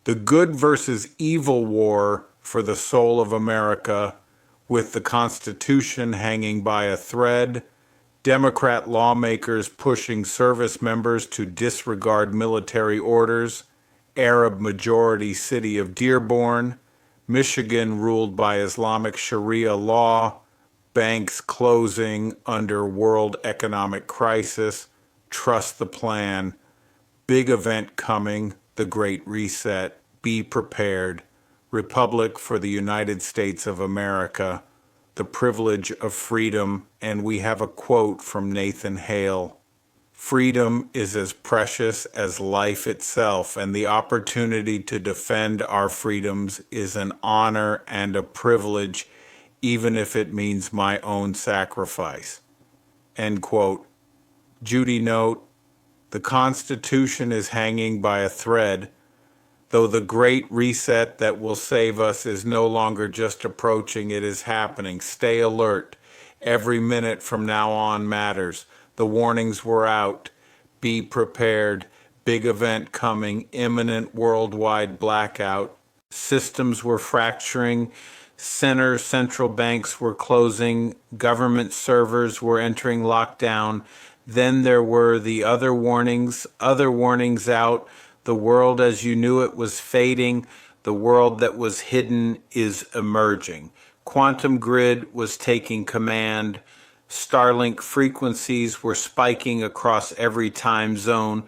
The good versus evil war for the soul of America, with the Constitution hanging by a thread, Democrat lawmakers pushing service members to disregard military orders, Arab majority city of Dearborn, Michigan ruled by Islamic Sharia law, banks closing under world economic crisis, trust the plan, big event coming, the Great Reset, be prepared, Republic for the United States of America, the privilege of freedom, and we have a quote from Nathan Hale. Freedom is as precious as life itself, and the opportunity to defend our freedoms is an honor and a privilege, even if it means my own sacrifice. End quote. Judy note, the Constitution is hanging by a thread, though the great reset that will save us is no longer just approaching, it is happening. Stay alert. Every minute from now on matters. The warnings were out. Be prepared. Big event coming. Imminent worldwide blackout. Systems were fracturing. Central banks were closing. Government servers were entering lockdown. Then there were the other warnings out. The world as you knew it was fading. The world that was hidden is emerging. Quantum grid was taking command. Starlink frequencies were spiking across every time zone.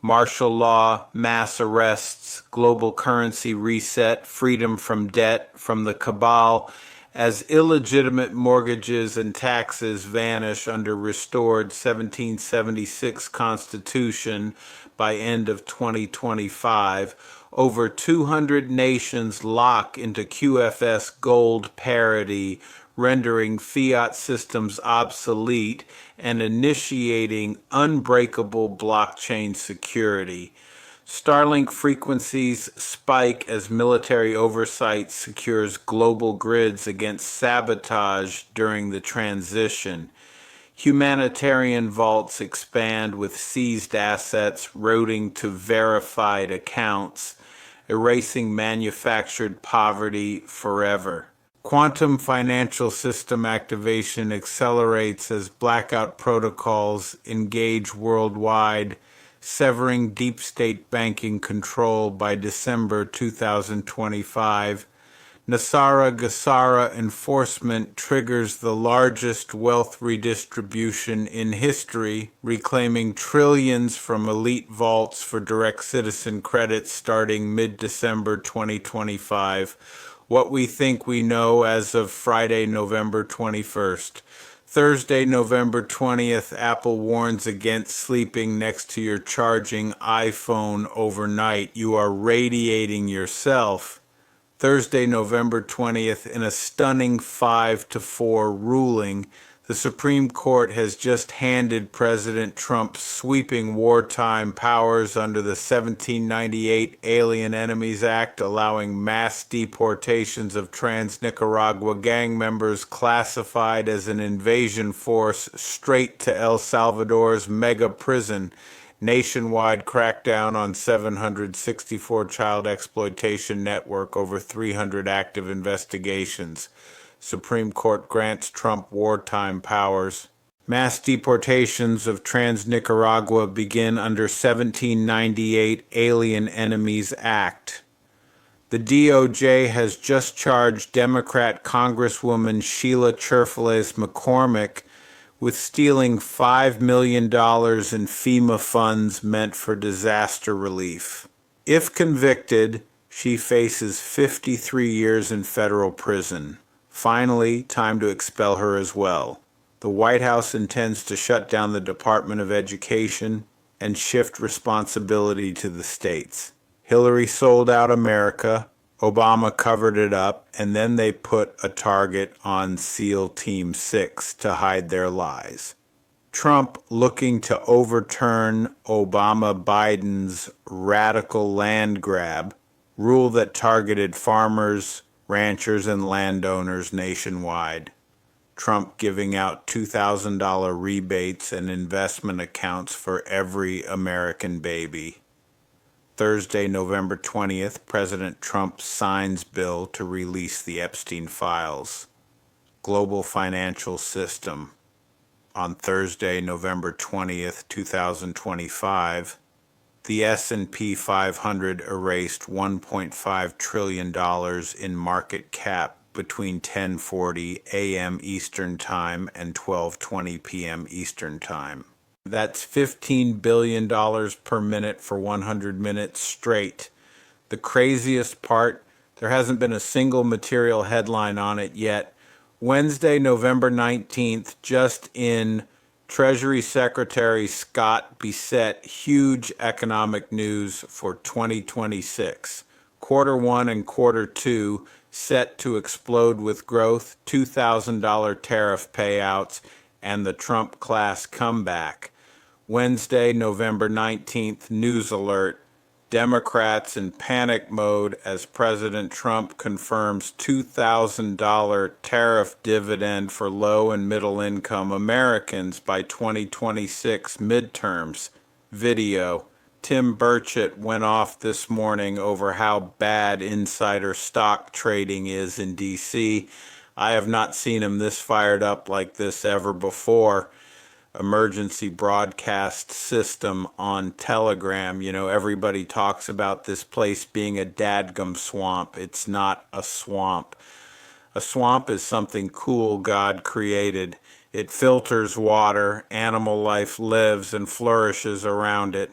Martial law, mass arrests, global currency reset, freedom from debt, from the cabal, as illegitimate mortgages and taxes vanish under restored 1776 Constitution by end of 2025, over 200 nations lock into QFS gold parity, rendering fiat systems obsolete and initiating unbreakable blockchain security. Starlink frequencies spike as military oversight secures global grids against sabotage during the transition. Humanitarian vaults expand with seized assets routing to verified accounts, erasing manufactured poverty forever. Quantum financial system activation accelerates as blackout protocols engage worldwide, severing deep state banking control by December 2025. Nasara-Gassara enforcement triggers the largest wealth redistribution in history, reclaiming trillions from elite vaults for direct citizen credit starting mid-December 2025. What we think we know as of Friday, November 21st. Thursday, November 20th, Apple warns against sleeping next to your charging iPhone overnight. You are radiating yourself. Thursday, November 20th, in a stunning 5-4 ruling, the Supreme Court has just handed President Trump sweeping wartime powers under the 1798 Alien Enemies Act, allowing mass deportations of trans-Nicaragua gang members classified as an invasion force straight to El Salvador's mega prison. Nationwide crackdown on 764 child exploitation network, over 300 active investigations. Supreme Court grants Trump wartime powers. Mass deportations of trans-Nicaragua begin under 1798 Alien Enemies Act. The DOJ has just charged Democrat Congresswoman Sheila Cherfales McCormick with stealing $5 million in FEMA funds meant for disaster relief. If convicted, she faces 53 years in federal prison. Finally, time to expel her as well. The White House intends to shut down the Department of Education and shift responsibility to the states. Hillary sold out America, Obama covered it up, and then they put a target on SEAL Team 6 to hide their lies. Trump looking to overturn Obama-Biden's radical land grab, rule that targeted farmers, ranchers, and landowners nationwide. Trump giving out $2,000 rebates and investment accounts for every American baby. Thursday, November 20th, President Trump signs bill to release the Epstein files. Global financial system. On Thursday, November 20th, 2025, the S&P 500 erased $1.5 trillion in market cap between 10:40 a.m. Eastern Time and 12:20 p.m. Eastern Time. That's $15 billion per minute for 100 minutes straight. The craziest part, there hasn't been a single material headline on it yet. Wednesday, November 19th, just in, Treasury Secretary Scott Bessent, huge economic news for 2026. Quarter one and quarter two set to explode with growth, $2,000 tariff payouts, and the Trump class comeback. Wednesday, November 19th, news alert. Democrats in panic mode as President Trump confirms $2,000 tariff dividend for low and middle income Americans by 2026 midterms. Video. Tim Burchett went off this morning over how bad insider stock trading is in DC. I have not seen him this fired up like this ever before. Emergency broadcast system on Telegram. You know, everybody talks about this place being a dadgum swamp. It's not a swamp. A swamp is something cool God created. It filters water, animal life lives and flourishes around it.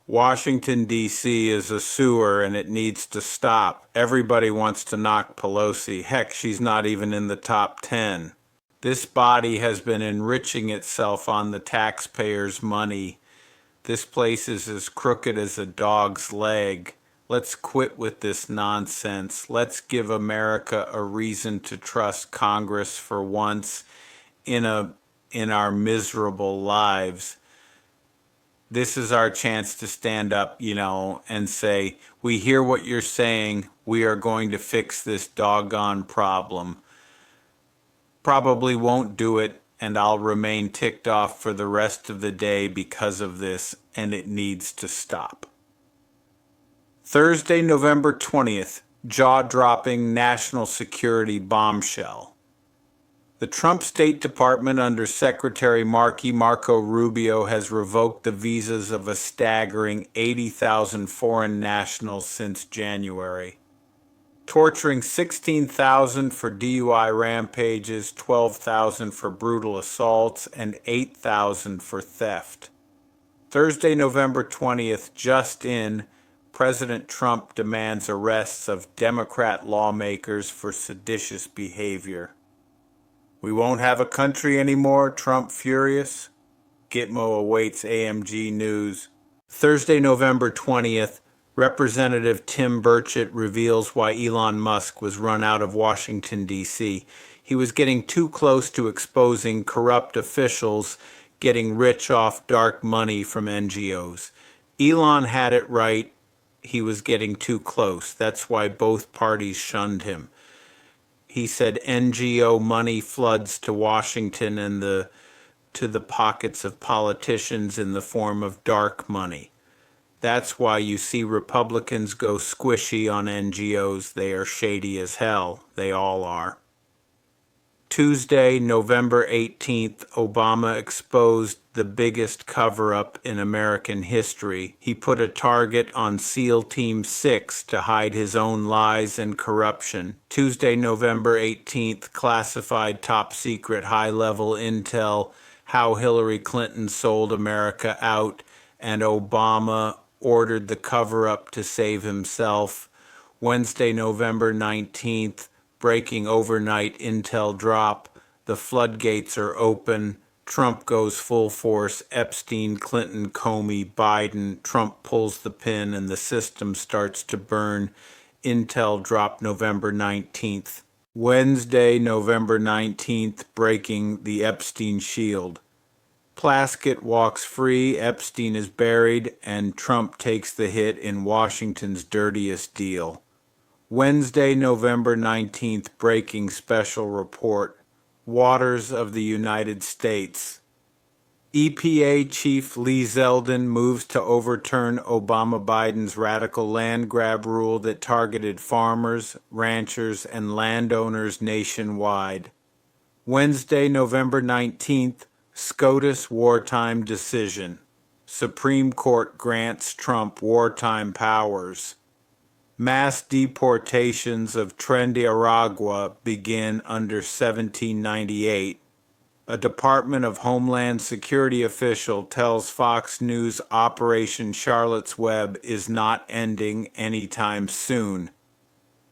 Washington, D.C. is a sewer and it needs to stop. Everybody wants to knock Pelosi. Heck, she's not even in the top 10. This body has been enriching itself on the taxpayers' money. This place is as crooked as a dog's leg. Let's quit with this nonsense. Let's give America a reason to trust Congress for once in our miserable lives. This is our chance to stand up, and say, we hear what you're saying. We are going to fix this doggone problem. Probably won't do it, and I'll remain ticked off for the rest of the day because of this, and it needs to stop. Thursday, November 20th, jaw-dropping national security bombshell. The Trump State Department under Secretary Marco Rubio has revoked the visas of a staggering 80,000 foreign nationals since January. Torturing 16,000 for DUI rampages, 12,000 for brutal assaults, and 8,000 for theft. Thursday, November 20th, just in, President Trump demands arrests of Democrat lawmakers for seditious behavior. We won't have a country anymore, Trump furious? Gitmo awaits AMG News. Thursday, November 20th, Representative Tim Burchett reveals why Elon Musk was run out of Washington, D.C. He was getting too close to exposing corrupt officials getting rich off dark money from NGOs. Elon had it right. He was getting too close. That's why both parties shunned him. He said NGO money floods to Washington and to the pockets of politicians in the form of dark money. That's why you see Republicans go squishy on NGOs. They are shady as hell. They all are. Tuesday, November 18th, Obama exposed the biggest cover-up in American history. He put a target on SEAL Team 6 to hide his own lies and corruption. Tuesday, November 18th, classified top-secret high-level intel, how Hillary Clinton sold America out, and Obama ordered the cover-up to save himself. Wednesday, November 19th, breaking overnight intel drop. The floodgates are open. Trump goes full force. Epstein, Clinton, Comey, Biden. Trump pulls the pin and the system starts to burn. Intel drop November 19th. Wednesday, November 19th, breaking the Epstein shield. Plaskett walks free, Epstein is buried, and Trump takes the hit in Washington's dirtiest deal. Wednesday, November 19th, breaking special report. Waters of the United States. EPA Chief Lee Zeldin moves to overturn Obama-Biden's radical land grab rule that targeted farmers, ranchers, and landowners nationwide. Wednesday, November 19th, SCOTUS wartime decision. Supreme Court grants Trump wartime powers. Mass deportations of Trinidad begin under 1798. A Department of Homeland Security official tells Fox News Operation Charlotte's Web is not ending anytime soon.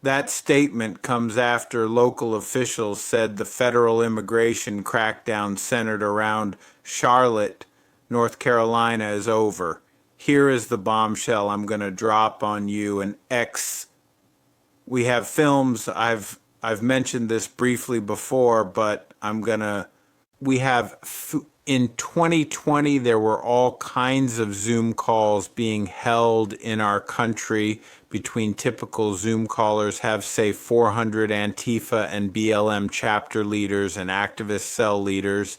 That statement comes after local officials said the federal immigration crackdown centered around Charlotte, North Carolina is over. Here is the bombshell I'm going to drop on you. We have films, I've mentioned this briefly before, but in 2020, there were all kinds of Zoom calls being held in our country between typical Zoom callers have, say, 400 Antifa and BLM chapter leaders and activist cell leaders,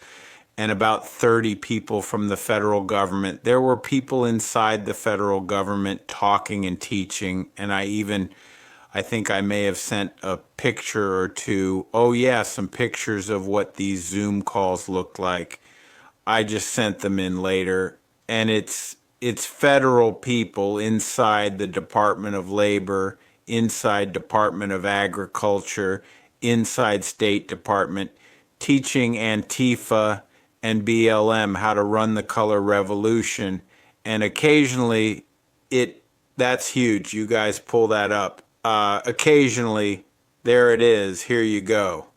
and about 30 people from the federal government. There were people inside the federal government talking and teaching, and I think I may have sent a picture or two. Oh yeah, some pictures of what these Zoom calls looked like. I just sent them in later, and it's federal people inside the Department of Labor, inside Department of Agriculture, inside State Department, teaching Antifa and BLM how to run the color revolution. And occasionally that's huge. You guys pull that up. Occasionally, there it is. Here you go.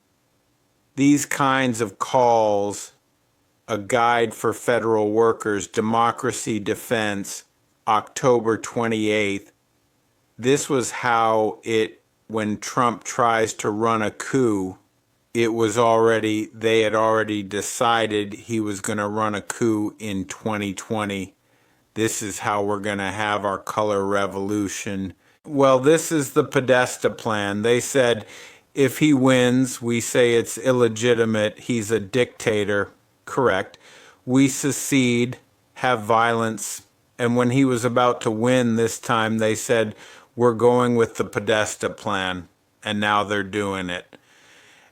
These kinds of calls, a guide for federal workers, democracy defense, October 28th. This was how when Trump tries to run a coup, they had already decided he was going to run a coup in 2020. This is how we're going to have our color revolution. Well, this is the Podesta plan. They said if he wins, we say it's illegitimate, he's a dictator. Correct. We secede, have violence. And when he was about to win this time, they said, we're going with the Podesta plan. And now they're doing it.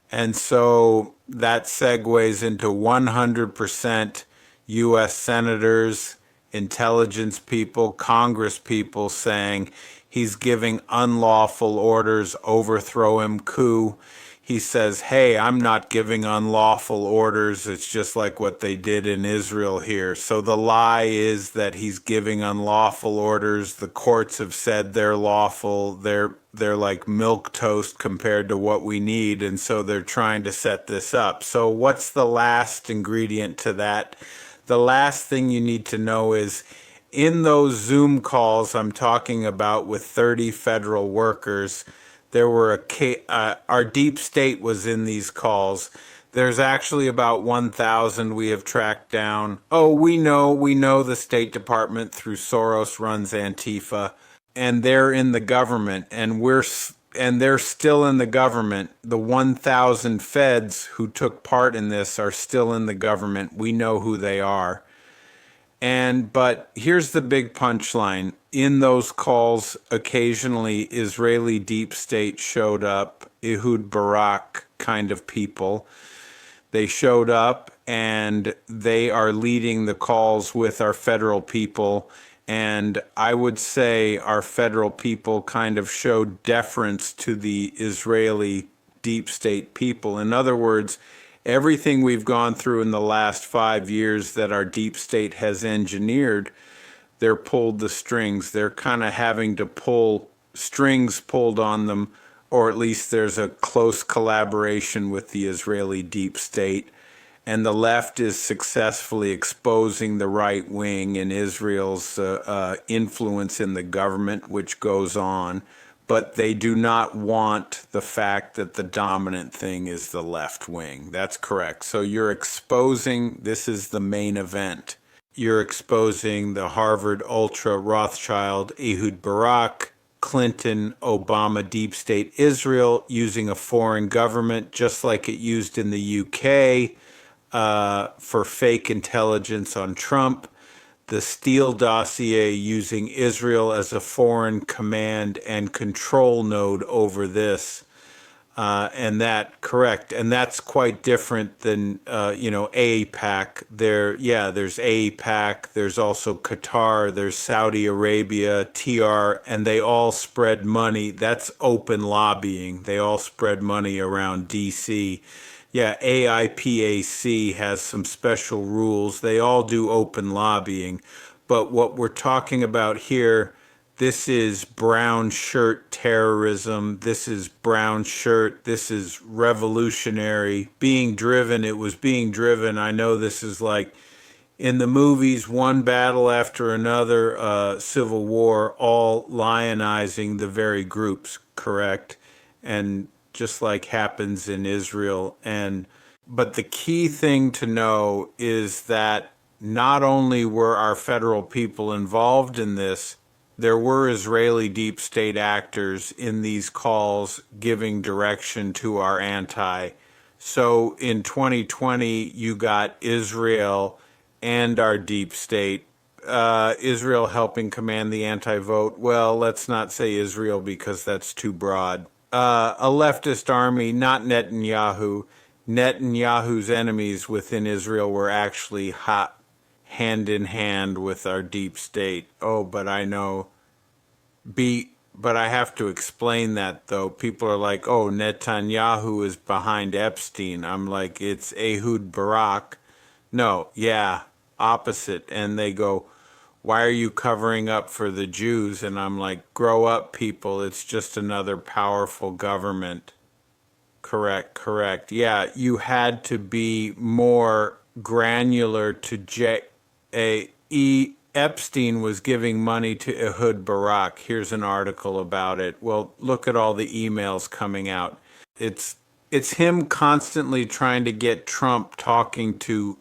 And so that segues into 100% U.S. senators, intelligence people, Congress people saying he's giving unlawful orders, overthrow him, coup. He says, hey, I'm not giving unlawful orders. It's just like what they did in Israel here. So the lie is that he's giving unlawful orders. The courts have said they're lawful. They're like milquetoast compared to what we need. And so they're trying to set this up. So what's the last ingredient to that? The last thing you need to know is in those Zoom calls I'm talking about with 30 federal workers, there were our deep state was in these calls. There's actually about 1,000 we have tracked down. Oh, we know the State Department through Soros runs Antifa, and they're in the government, and they're still in the government. The 1,000 feds who took part in this are still in the government. We know who they are. But here's the big punchline. In those calls, occasionally Israeli deep state showed up, Ehud Barak kind of people. They showed up and they are leading the calls with our federal people. And I would say our federal people kind of showed deference to the Israeli deep state people. In other words, everything we've gone through in the last 5 years that our deep state has engineered, they're pulled the strings. They're kind of having to pull strings pulled on them, or at least there's a close collaboration with the Israeli deep state. And the left is successfully exposing the right wing and Israel's influence in the government, which goes on. But they do not want the fact that the dominant thing is the left wing. That's correct. So you're exposing, this is the main event. You're exposing the Harvard Ultra Rothschild Ehud Barak, Clinton, Obama deep state Israel using a foreign government just like it used in the UK. for fake intelligence on Trump, the Steele dossier using Israel as a foreign command and control node over this. And that correct, and that's quite different than AIPAC. There's AIPAC. There's also Qatar. There's Saudi Arabia, TR, and they all spread money. That's open lobbying. They all spread money around DC. Yeah, AIPAC has some special rules. They all do open lobbying, but what we're talking about here, this is brown shirt terrorism. This is brown shirt. This is revolutionary. Being driven, it was being driven. I know this is like in the movies, one battle after another, civil war, all lionizing the very groups, correct? And just like happens in Israel. But the key thing to know is that not only were our federal people involved in this, there were Israeli deep state actors in these calls giving direction to our anti. So in 2020, you got Israel and our deep state. Israel helping command the anti vote. Well, let's not say Israel because that's too broad. A leftist army, not Netanyahu. Netanyahu's enemies within Israel were actually hot hand in hand with our deep state. Oh, but I know. But I have to explain that though. People are like, oh, Netanyahu is behind Epstein. I'm like, it's Ehud Barak. No, yeah, opposite. And they go, why are you covering up for the Jews? And I'm like, grow up, people. It's just another powerful government. Correct, correct. Yeah, you had to be more granular to Epstein was giving money to Ehud Barak. Here's an article about it. Well, look at all the emails coming out. It's it's him constantly trying to get Trump talking to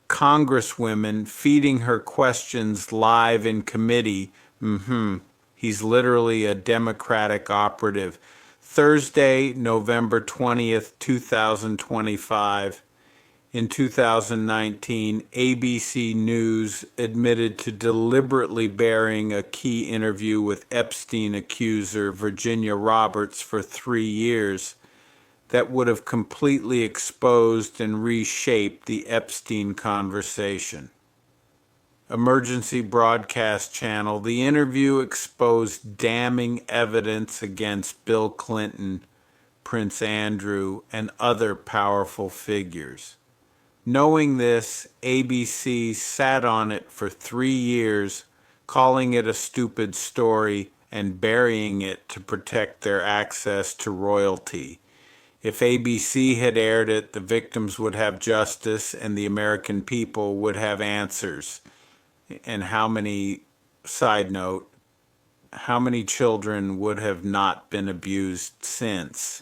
congresswomen, feeding her questions live in committee. He's literally a Democratic operative. Thursday, November 20th, 2025. In 2019, ABC News admitted to deliberately burying a key interview with Epstein accuser Virginia Roberts for 3 years that would have completely exposed and reshaped the Epstein conversation. Emergency Broadcast Channel, the interview exposed damning evidence against Bill Clinton, Prince Andrew, and other powerful figures. Knowing this, ABC sat on it for 3 years, calling it a stupid story and burying it to protect their access to royalty. If ABC had aired it, the victims would have justice and the American people would have answers. And side note, how many children would have not been abused since?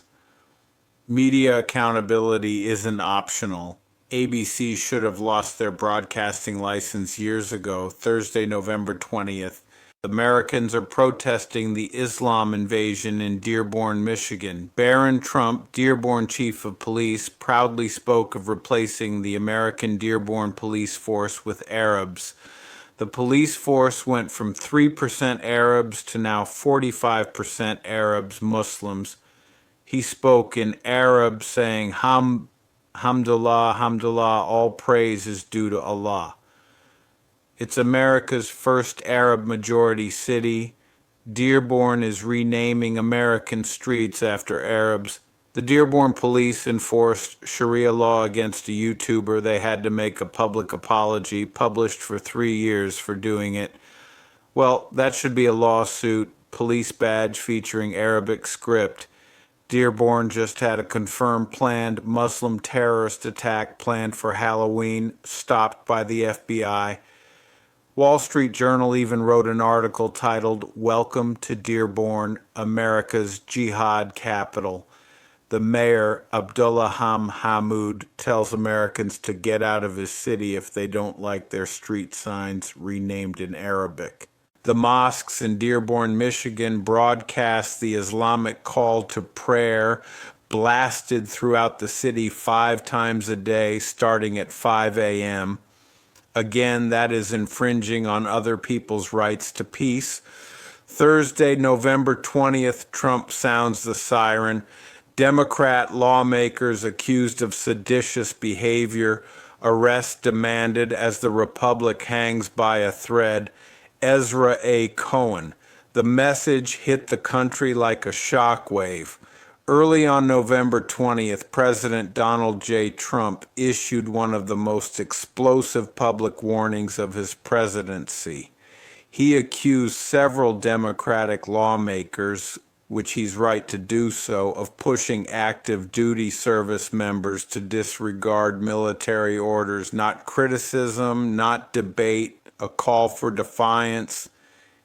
Media accountability isn't optional. ABC should have lost their broadcasting license years ago, Thursday, November 20th. Americans are protesting the Islam invasion in Dearborn, Michigan. Barron Trump, Dearborn Chief of Police, proudly spoke of replacing the American Dearborn police force with Arabs. The police force went from 3% Arabs to now 45% Arabs, Muslims. He spoke in Arab, saying, Hamdulillah, Hamdulillah, all praise is due to Allah. It's America's first Arab majority city. Dearborn is renaming American streets after Arabs. The Dearborn police enforced Sharia law against a YouTuber. They had to make a public apology, published for 3 years for doing it. Well, that should be a lawsuit, police badge featuring Arabic script. Dearborn just had a confirmed planned Muslim terrorist attack planned for Halloween, stopped by the FBI. Wall Street Journal even wrote an article titled, Welcome to Dearborn, America's Jihad Capital. The mayor, Abdullah Hamid, tells Americans to get out of his city if they don't like their street signs renamed in Arabic. The mosques in Dearborn, Michigan broadcast the Islamic call to prayer blasted throughout the city 5 times a day, starting at 5 a.m. Again, that is infringing on other people's rights to peace. Thursday, November 20th, Trump sounds the siren. Democrat lawmakers accused of seditious behavior, arrest demanded as the Republic hangs by a thread. Ezra A. Cohen. The message hit the country like a shockwave. Early on November 20th, President Donald J. Trump issued one of the most explosive public warnings of his presidency. He accused several Democratic lawmakers, which he's right to do so, of pushing active duty service members to disregard military orders, not criticism, not debate, a call for defiance.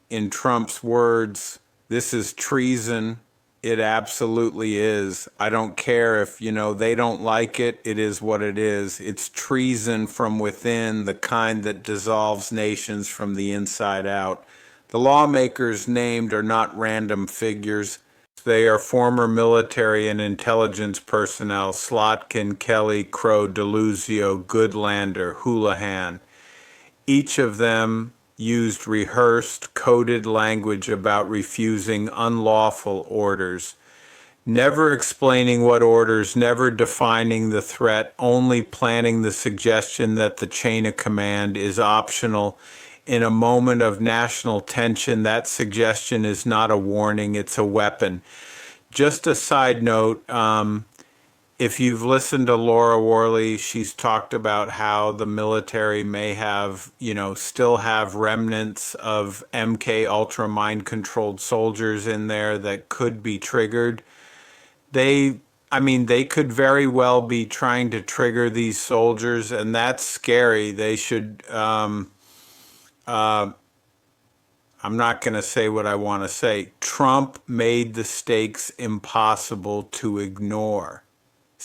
In Trump's words, this is treason. It absolutely is. I don't care if, they don't like it. It is what it is. It's treason from within, the kind that dissolves nations from the inside out. The lawmakers named are not random figures. They are former military and intelligence personnel: Slotkin, Kelly, Crow, DeLuzio, Goodlander, Houlihan. Each of them used rehearsed, coded language about refusing unlawful orders, never explaining what orders, never defining the threat, only planting the suggestion that the chain of command is optional. In a moment of national tension, that suggestion is not a warning, it's a weapon. Just a side note, if you've listened to Laura Worley, she's talked about how the military may have, still have remnants of MK Ultra mind-controlled soldiers in there that could be triggered. They could very well be trying to trigger these soldiers, and that's scary. They should, I'm not going to say what I want to say. Trump made the stakes impossible to ignore.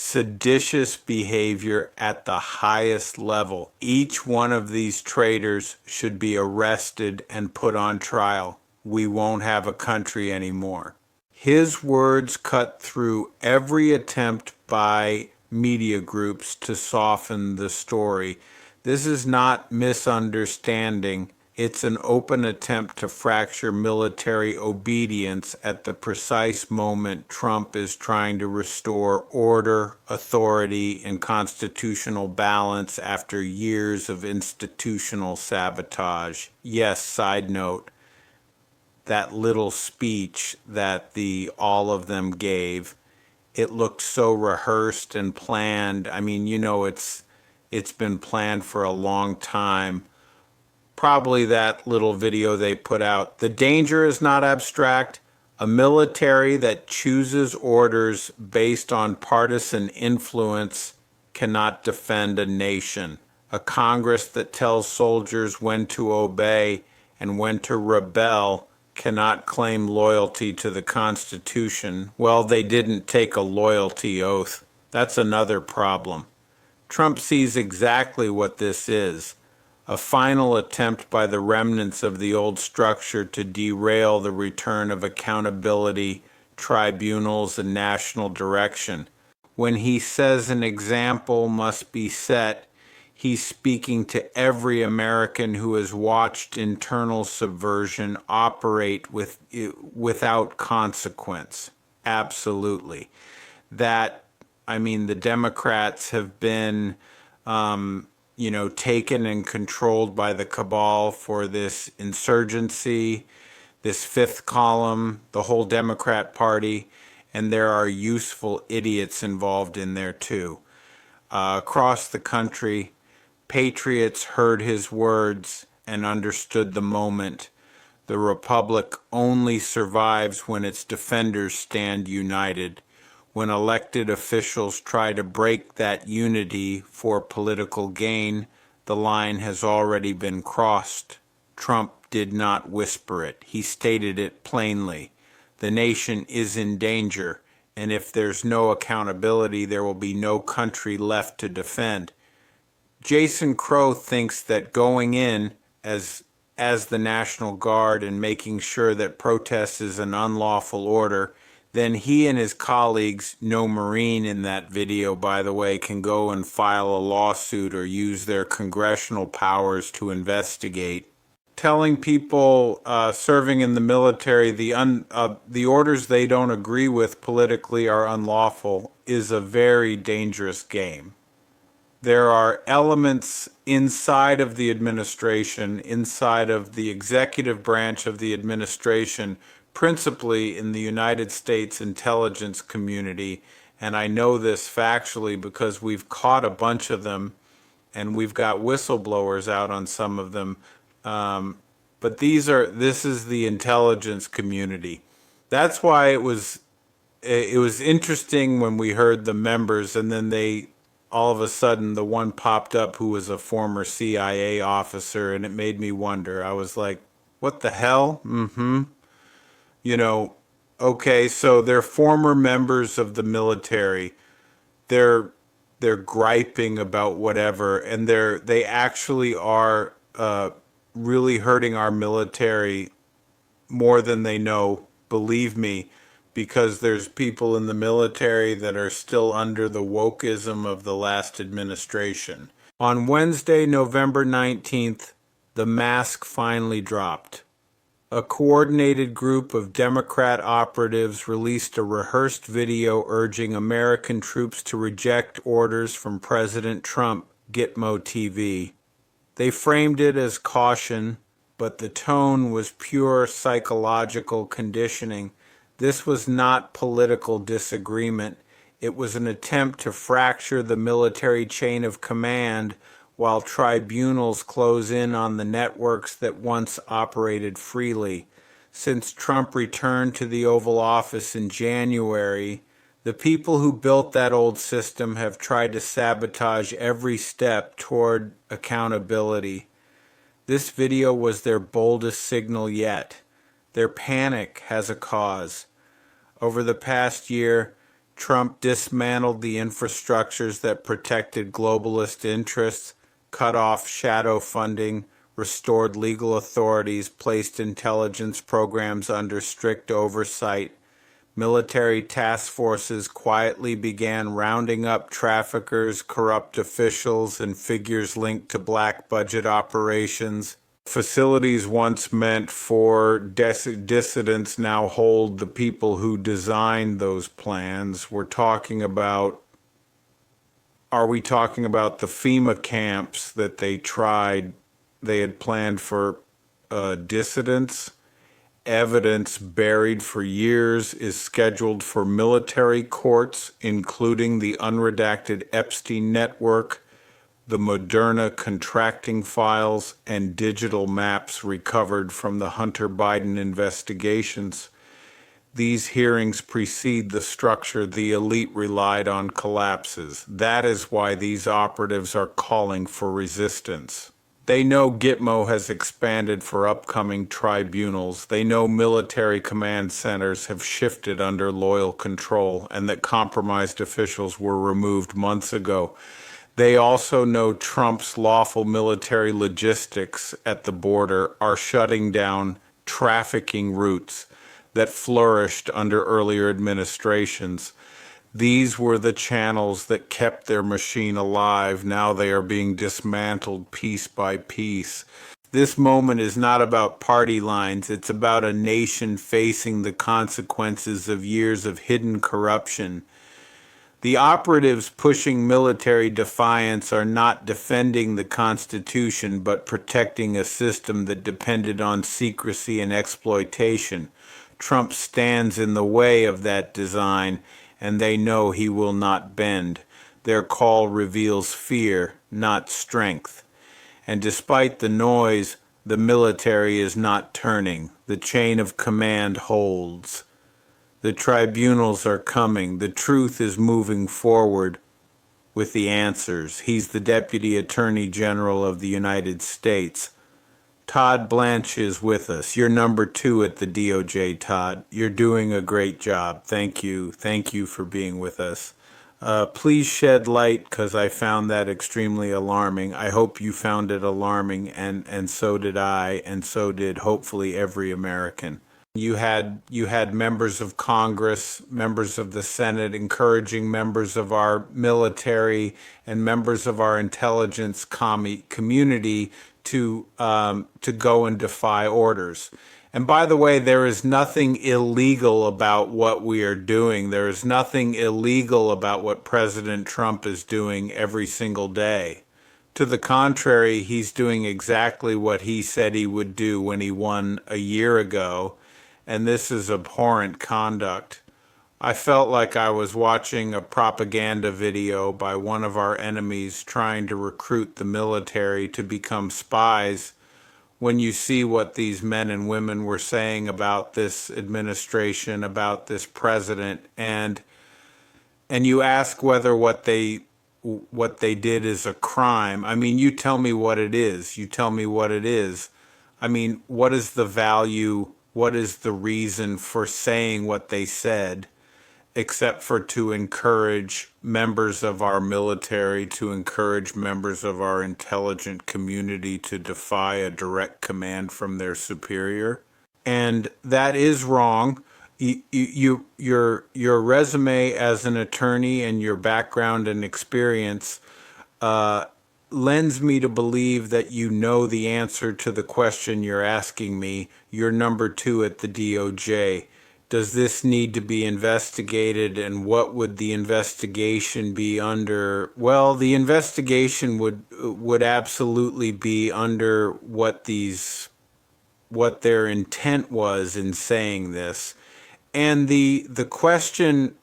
Seditious behavior at the highest level. Each one of these traitors should be arrested and put on trial. We won't have a country anymore. His words cut through every attempt by media groups to soften the story. This is not misunderstanding. It's an open attempt to fracture military obedience at the precise moment Trump is trying to restore order, authority, and constitutional balance after years of institutional sabotage. Yes, side note, that little speech that all of them gave, it looked so rehearsed and planned. It's been planned for a long time. Probably that little video they put out. The danger is not abstract. A military that chooses orders based on partisan influence cannot defend a nation. A Congress that tells soldiers when to obey and when to rebel cannot claim loyalty to the Constitution. Well, they didn't take a loyalty oath. That's another problem. Trump sees exactly what this is. A final attempt by the remnants of the old structure to derail the return of accountability, tribunals, and national direction. When he says an example must be set, he's speaking to every American who has watched internal subversion operate without consequence. Absolutely. The Democrats have been taken and controlled by the cabal for this insurgency, this fifth column, the whole Democrat Party, and there are useful idiots involved in there too. Across the country, patriots heard his words and understood the moment. The Republic only survives when its defenders stand united. When elected officials try to break that unity for political gain, the line has already been crossed. Trump did not whisper it. He stated it plainly. The nation is in danger, and if there's no accountability, there will be no country left to defend. Jason Crow thinks that going in as the National Guard and making sure that protest is an unlawful order, then he and his colleagues, no Marine in that video, by the way, can go and file a lawsuit or use their congressional powers to investigate. Telling people serving in the military the orders they don't agree with politically are unlawful is a very dangerous game. There are elements inside of the administration, inside of the executive branch of the administration, principally in the United States intelligence community, and I know this factually because we've caught a bunch of them and we've got whistleblowers out on some of them. But this is the intelligence community. That's why it was interesting when we heard the members, and then all of a sudden the one popped up who was a former CIA officer, and it made me wonder. I was like, what the hell? You know, okay, so they're former members of the military. They're griping about whatever, and they actually are really hurting our military more than they know, believe me, because there's people in the military that are still under the wokeism of the last administration. On Wednesday, November 19th, the mask finally dropped. A coordinated group of Democrat operatives released a rehearsed video urging American troops to reject orders from President Trump, Gitmo TV. They framed it as caution, but the tone was pure psychological conditioning. This was not political disagreement. It was an attempt to fracture the military chain of command while tribunals close in on the networks that once operated freely. Since Trump returned to the Oval Office in January, the people who built that old system have tried to sabotage every step toward accountability. This video was their boldest signal yet. Their panic has a cause. Over the past year, Trump dismantled the infrastructures that protected globalist interests, cut off shadow funding, restored legal authorities, placed intelligence programs under strict oversight. Military task forces quietly began rounding up traffickers, corrupt officials, and figures linked to black budget operations. Facilities once meant for dissidents now hold the people who designed those plans. Are we talking about the FEMA camps that they had planned for dissidents? Evidence buried for years is scheduled for military courts, including the unredacted Epstein network, the Moderna contracting files, and digital maps recovered from the Hunter Biden investigations. These hearings precede the structure the elite relied on collapses. That is why these operatives are calling for resistance. They know Gitmo has expanded for upcoming tribunals. They know military command centers have shifted under loyal control and that compromised officials were removed months ago. They also know Trump's lawful military logistics at the border are shutting down trafficking routes that flourished under earlier administrations. These were the channels that kept their machine alive. Now they are being dismantled piece by piece. This moment is not about party lines. It's about a nation facing the consequences of years of hidden corruption. The operatives pushing military defiance are not defending the Constitution, but protecting a system that depended on secrecy and exploitation. Trump stands in the way of that design, and they know he will not bend. Their call reveals fear, not strength. And despite the noise, the military is not turning. The chain of command holds. The tribunals are coming. The truth is moving forward with the answers. He's the Deputy Attorney General of the United States. Todd Blanche is with us. You're number 2 at the DOJ, Todd. You're doing a great job. Thank you. Thank you for being with us. Please shed light, because I found that extremely alarming. I hope you found it alarming, and so did I, and so did hopefully every American. You had members of Congress, members of the Senate encouraging members of our military and members of our intelligence community to go and defy orders. And by the way, there is nothing illegal about what we are doing. There is nothing illegal about what President Trump is doing every single day. To the contrary, he's doing exactly what he said he would do when he won a year ago, and this is abhorrent conduct. I felt like I was watching a propaganda video by one of our enemies trying to recruit the military to become spies when you see what these men and women were saying about this administration, about this president, and you ask whether what they did is a crime. I mean, you tell me what it is. You tell me what it is. I mean, what is the value? What is the reason for saying what they said, except for to encourage members of our military, to encourage members of our intelligent community to defy a direct command from their superior? And that is wrong. Your resume as an attorney and your background and experience lends me to believe that you know the answer to the question you're asking me. You're number two at the DOJ. Does this need to be investigated, and what would the investigation be under? Well, the investigation would absolutely be under what their intent was in saying this. And the question,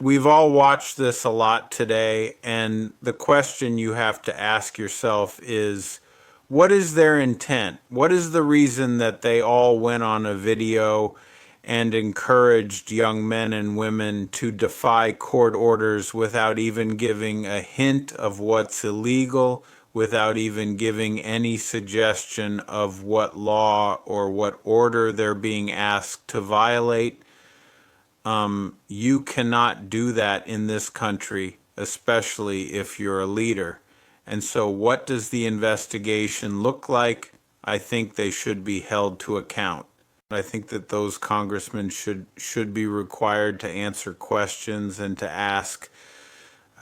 we've all watched this a lot today, and the question you have to ask yourself is, what is their intent? What is the reason that they all went on a video and encouraged young men and women to defy court orders without even giving a hint of what's illegal, without even giving any suggestion of what law or what order they're being asked to violate? You cannot do that in this country, especially if you're a leader. And so, what does the investigation look like? I think they should be held to account. I think that those congressmen should be required to answer questions and to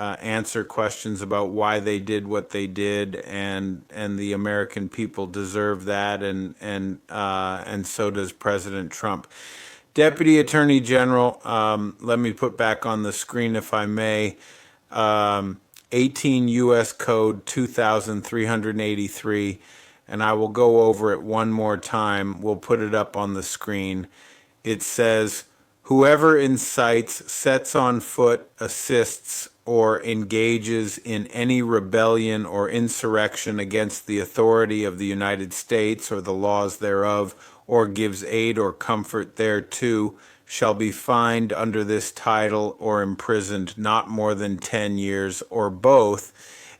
answer questions about why they did what they did, and the American people deserve that, and so does President Trump. Deputy Attorney General, let me put back on the screen, if I may, 18 U.S. Code 2383, and I will go over it one more time. We'll put it up on the screen. It says, whoever incites, sets on foot, assists, or engages in any rebellion or insurrection against the authority of the United States or the laws thereof, or gives aid or comfort thereto, shall be fined under this title or imprisoned not more than 10 years or both,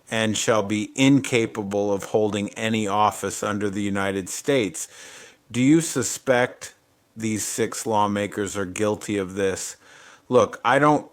and shall be incapable of holding any office under the United States. Do you suspect these 6 lawmakers are guilty of this? Look, I'm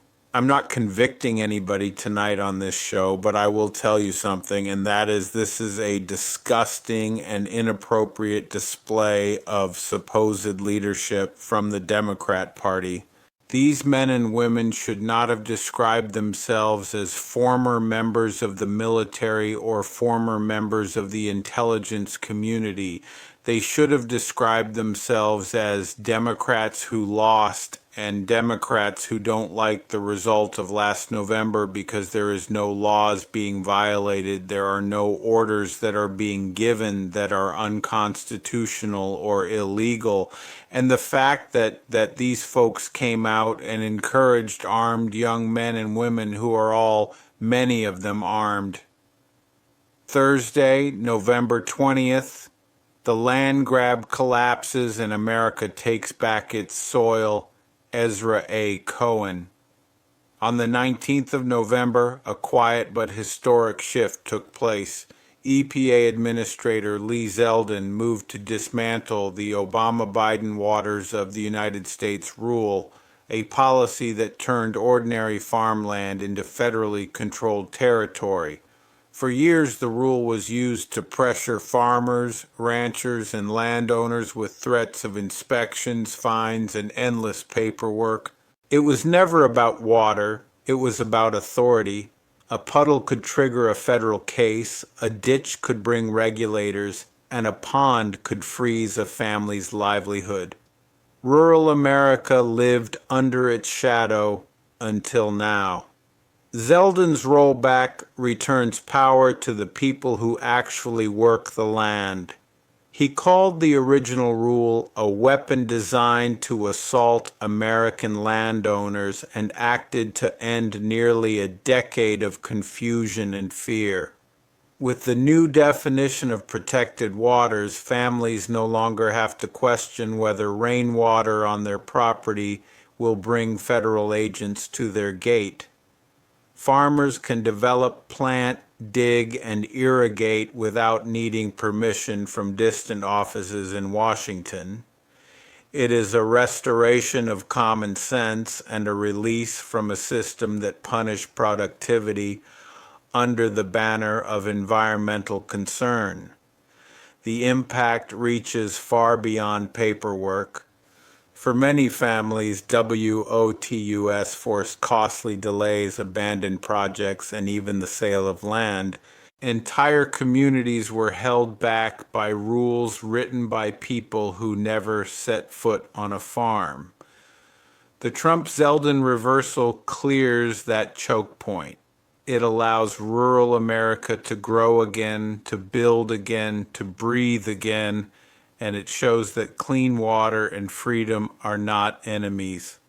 not convicting anybody tonight on this show, but I will tell you something, and that is this is a disgusting and inappropriate display of supposed leadership from the Democrat Party. These men and women should not have described themselves as former members of the military or former members of the intelligence community. They should have described themselves as Democrats who lost and Democrats who don't like the result of last November because there is no laws being violated. There are no orders that are being given that are unconstitutional or illegal. And the fact that these folks came out and encouraged armed young men and women who are all, many of them armed. Thursday, November 20th, the land grab collapses and America takes back its soil. Ezra A. Cohen. On the 19th of November, a quiet but historic shift took place. EPA Administrator Lee Zeldin moved to dismantle the Obama-Biden Waters of the United States Rule, a policy that turned ordinary farmland into federally controlled territory. For years, the rule was used to pressure farmers, ranchers, and landowners with threats of inspections, fines, and endless paperwork. It was never about water, it was about authority. A puddle could trigger a federal case, a ditch could bring regulators, and a pond could freeze a family's livelihood. Rural America lived under its shadow until now. Zeldin's rollback returns power to the people who actually work the land. He called the original rule a weapon designed to assault American landowners and acted to end nearly a decade of confusion and fear. With the new definition of protected waters, families no longer have to question whether rainwater on their property will bring federal agents to their gate. Farmers can develop, plant, dig, and irrigate without needing permission from distant offices in Washington. It is a restoration of common sense and a release from a system that punished productivity under the banner of environmental concern. The impact reaches far beyond paperwork. For many families, WOTUS forced costly delays, abandoned projects, and even the sale of land. Entire communities were held back by rules written by people who never set foot on a farm. The Trump-Zeldin reversal clears that choke point. It allows rural America to grow again, to build again, to breathe again, and it shows that clean water and freedom are not enemies.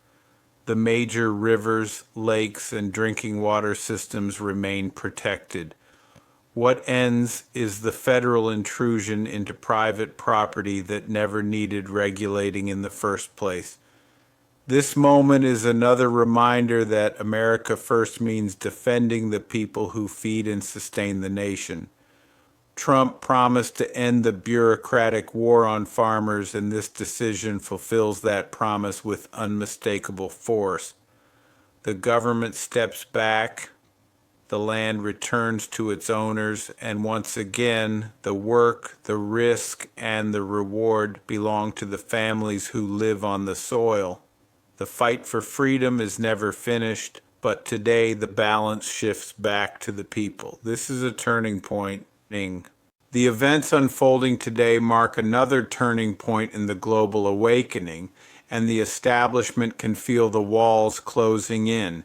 The major rivers, lakes, and drinking water systems remain protected. What ends is the federal intrusion into private property that never needed regulating in the first place. This moment is another reminder that America First means defending the people who feed and sustain the nation. Trump promised to end the bureaucratic war on farmers, and this decision fulfills that promise with unmistakable force. The government steps back, the land returns to its owners, and once again, the work, the risk, and the reward belong to the families who live on the soil. The fight for freedom is never finished, but today the balance shifts back to the people. This is a turning point. The events unfolding today mark another turning point in the global awakening, and the establishment can feel the walls closing in.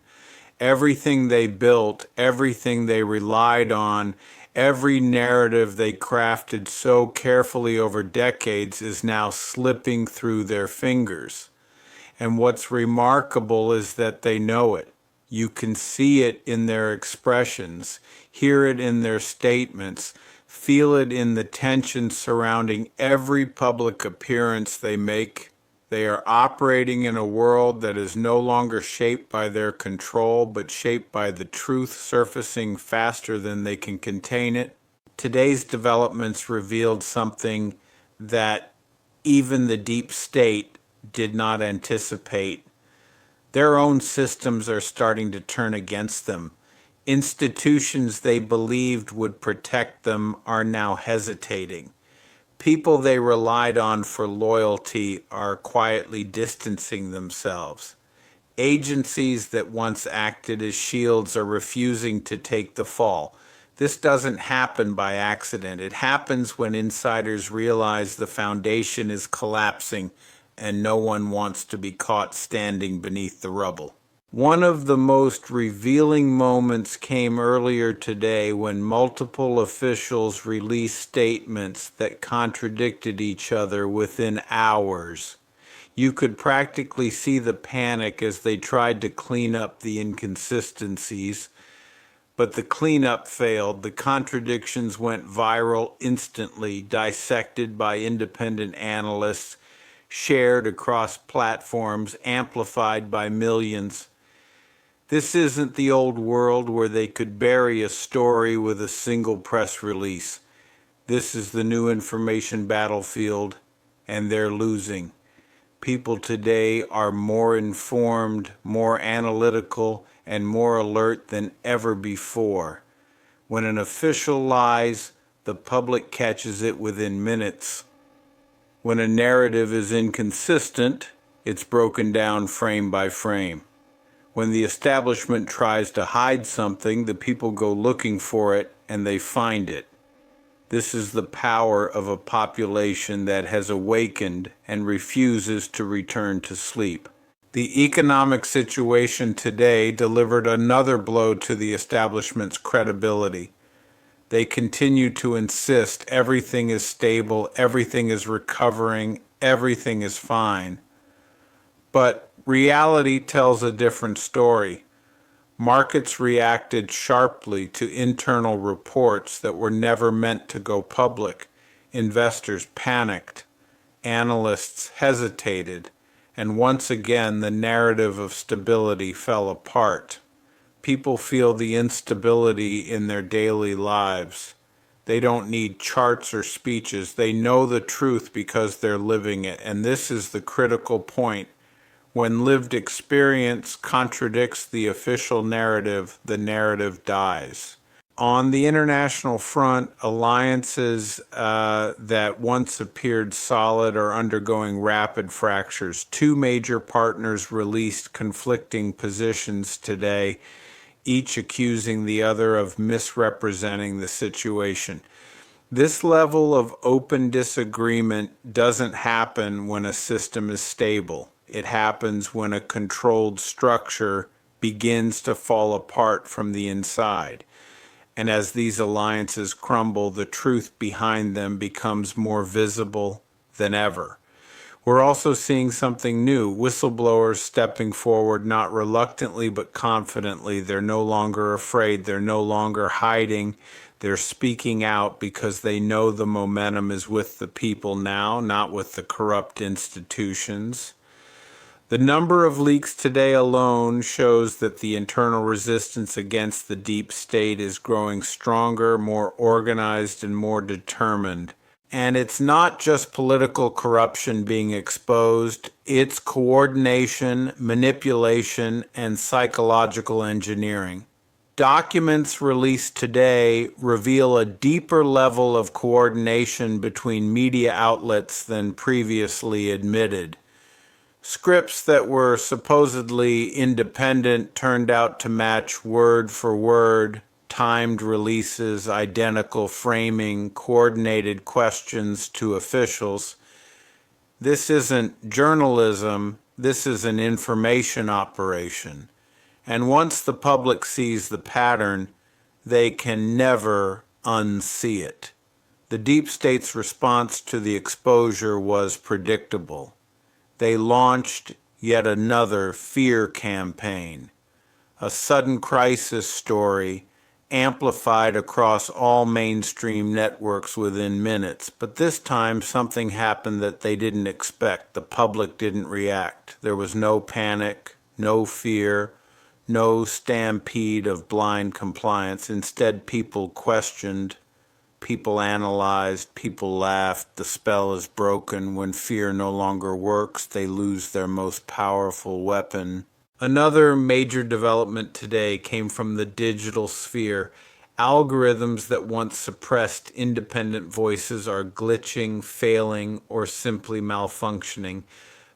Everything they built, everything they relied on, every narrative they crafted so carefully over decades is now slipping through their fingers. And what's remarkable is that they know it. You can see it in their expressions, hear it in their statements, feel it in the tension surrounding every public appearance they make. They are operating in a world that is no longer shaped by their control, but shaped by the truth surfacing faster than they can contain it. Today's developments revealed something that even the deep state did not anticipate. Their own systems are starting to turn against them. Institutions they believed would protect them are now hesitating. People they relied on for loyalty are quietly distancing themselves. Agencies that once acted as shields are refusing to take the fall. This doesn't happen by accident. It happens when insiders realize the foundation is collapsing and no one wants to be caught standing beneath the rubble. One of the most revealing moments came earlier today when multiple officials released statements that contradicted each other within hours. You could practically see the panic as they tried to clean up the inconsistencies, but the cleanup failed. The contradictions went viral instantly, dissected by independent analysts, shared across platforms, amplified by millions. This isn't the old world where they could bury a story with a single press release. This is the new information battlefield, and they're losing. People today are more informed, more analytical, and more alert than ever before. When an official lies, the public catches it within minutes. When a narrative is inconsistent, it's broken down frame by frame. When the establishment tries to hide something, the people go looking for it and they find it. This is the power of a population that has awakened and refuses to return to sleep. The economic situation today delivered another blow to the establishment's credibility. They continue to insist everything is stable, everything is recovering, everything is fine. But reality tells a different story. Markets reacted sharply to internal reports that were never meant to go public. Investors panicked. Analysts hesitated. And once again, the narrative of stability fell apart. People feel the instability in their daily lives. They don't need charts or speeches. They know the truth because they're living it. And this is the critical point. When lived experience contradicts the official narrative, the narrative dies. On the international front, alliances that once appeared solid are undergoing rapid fractures. Two major partners released conflicting positions today, each accusing the other of misrepresenting the situation. This level of open disagreement doesn't happen when a system is stable. It happens when a controlled structure begins to fall apart from the inside. And as these alliances crumble, the truth behind them becomes more visible than ever. We're also seeing something new, whistleblowers stepping forward, not reluctantly but confidently. They're no longer afraid. They're no longer hiding. They're speaking out because they know the momentum is with the people now, not with the corrupt institutions. The number of leaks today alone shows that the internal resistance against the deep state is growing stronger, more organized, and more determined. And it's not just political corruption being exposed, it's coordination, manipulation, and psychological engineering. Documents released today reveal a deeper level of coordination between media outlets than previously admitted. Scripts that were supposedly independent turned out to match word for word, timed releases, identical framing, coordinated questions to officials. This isn't journalism, this is an information operation. And once the public sees the pattern, they can never unsee it. The deep state's response to the exposure was predictable. They launched yet another fear campaign, a sudden crisis story amplified across all mainstream networks within minutes. But this time something happened that they didn't expect. The public didn't react. There was no panic, no fear, no stampede of blind compliance. Instead, people questioned. People analyzed, people laughed. The spell is broken. When fear no longer works, they lose their most powerful weapon. Another major development today came from the digital sphere. Algorithms that once suppressed independent voices are glitching, failing, or simply malfunctioning.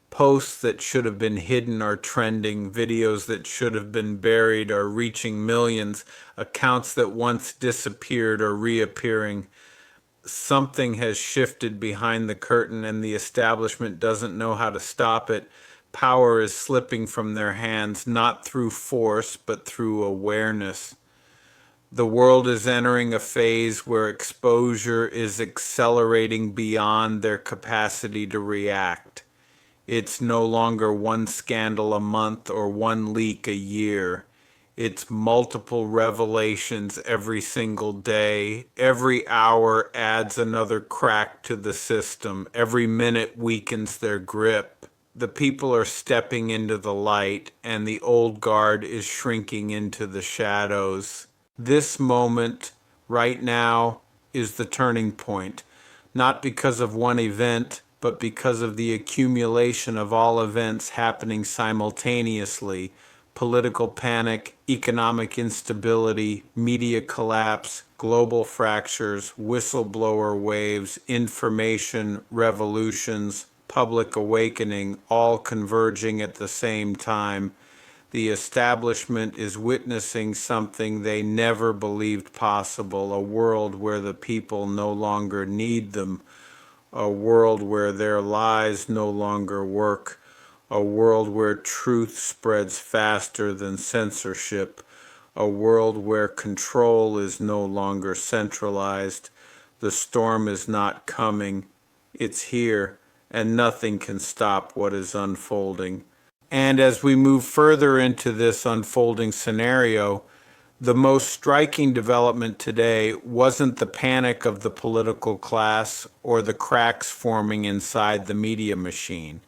Posts that should have been hidden are trending. Videos that should have been buried are reaching millions. Accounts that once disappeared are reappearing. Something has shifted behind the curtain and the establishment doesn't know how to stop it. Power is slipping from their hands, not through force, but through awareness. The world is entering a phase where exposure is accelerating beyond their capacity to react. It's no longer one scandal a month or one leak a year. It's multiple revelations every single day. Every hour adds another crack to the system. Every minute weakens their grip. The people are stepping into the light, and the old guard is shrinking into the shadows. This moment, right now, is the turning point. Not because of one event, but because of the accumulation of all events happening simultaneously. political panic, economic instability, media collapse, global fractures, whistleblower waves, information revolutions, public awakening, all converging at the same time. The establishment is witnessing something they never believed possible, a world where the people no longer need them, a world where their lies no longer work, a world where truth spreads faster than censorship, a world where control is no longer centralized. The storm is not coming, it's here, and nothing can stop what is unfolding. And as we move further into this unfolding scenario, the most striking development today wasn't the panic of the political class or the cracks forming inside the media machine.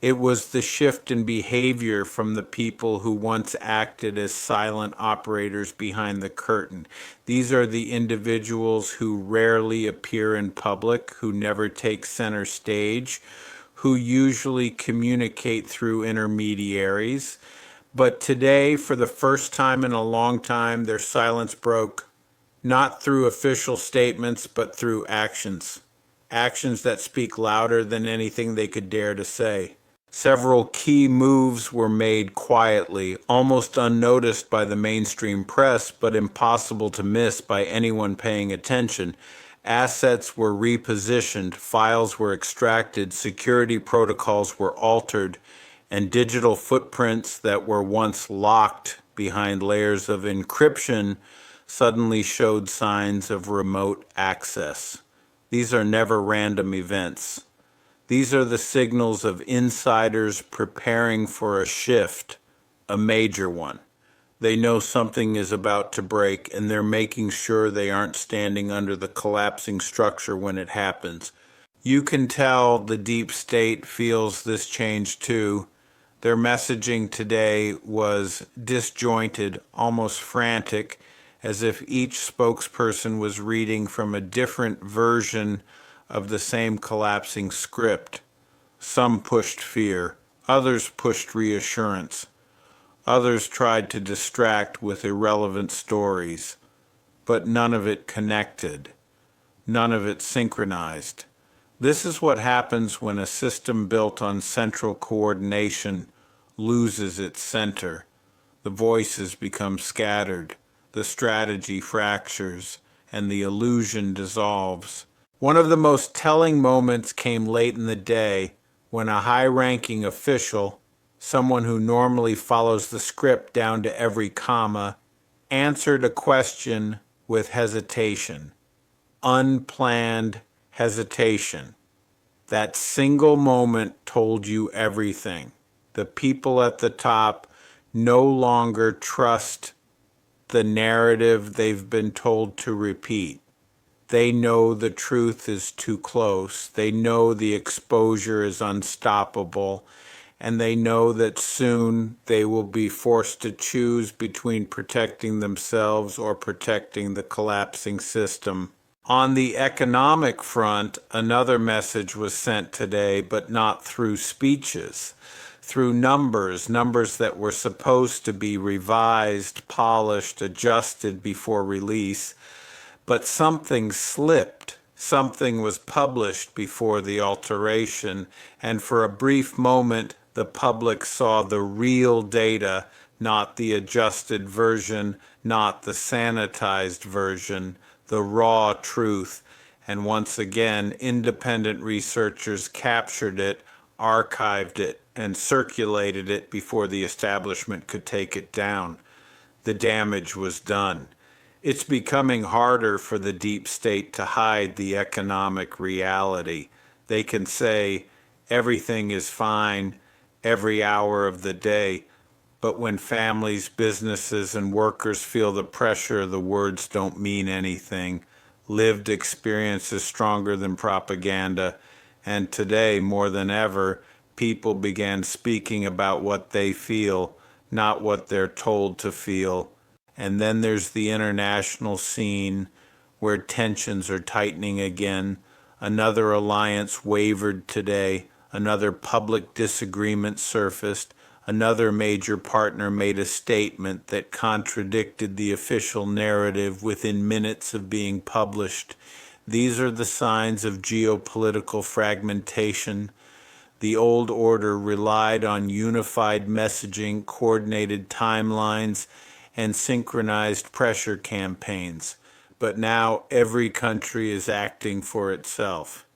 It was the shift in behavior from the people who once acted as silent operators behind the curtain. These are the individuals who rarely appear in public, who never take center stage, who usually communicate through intermediaries. But today, for the first time in a long time, their silence broke, not through official statements, but through actions. Actions that speak louder than anything they could dare to say. Several key moves were made quietly, almost unnoticed by the mainstream press, but impossible to miss by anyone paying attention. Assets were repositioned, files were extracted, security protocols were altered, and digital footprints that were once locked behind layers of encryption suddenly showed signs of remote access. These are never random events. These are the signals of insiders preparing for a shift, a major one. They know something is about to break, and they're making sure they aren't standing under the collapsing structure when it happens. You can tell the deep state feels this change too. Their messaging today was disjointed, almost frantic, as if each spokesperson was reading from a different version of the same collapsing script. Some pushed fear, others pushed reassurance, others tried to distract with irrelevant stories, but none of it connected, none of it synchronized. This is what happens when a system built on central coordination loses its center. The voices become scattered, the strategy fractures, and the illusion dissolves. One of the most telling moments came late in the day when a high-ranking official, someone who normally follows the script down to every comma, answered a question with hesitation, unplanned hesitation. That single moment told you everything. The people at the top no longer trust the narrative they've been told to repeat. They know the truth is too close. They know the exposure is unstoppable. And they know that soon they will be forced to choose between protecting themselves or protecting the collapsing system. On the economic front, another message was sent today, but not through speeches, through numbers that were supposed to be revised, polished, adjusted before release. But something slipped. Something was published before the alteration, and for a brief moment, the public saw the real data, not the adjusted version, not the sanitized version, the raw truth. And once again, independent researchers captured it, archived it, and circulated it before the establishment could take it down. The damage was done. It's becoming harder for the deep state to hide the economic reality. They can say everything is fine every hour of the day, but when families, businesses, and workers feel the pressure, the words don't mean anything. Lived experience is stronger than propaganda, and today, more than ever, people began speaking about what they feel, not what they're told to feel. And then there's the international scene where tensions are tightening again. Another alliance wavered today. Another public disagreement surfaced. Another major partner made a statement that contradicted the official narrative within minutes of being published. These are the signs of geopolitical fragmentation. The old order relied on unified messaging, coordinated timelines, and synchronized pressure campaigns. But now every country is acting for itself.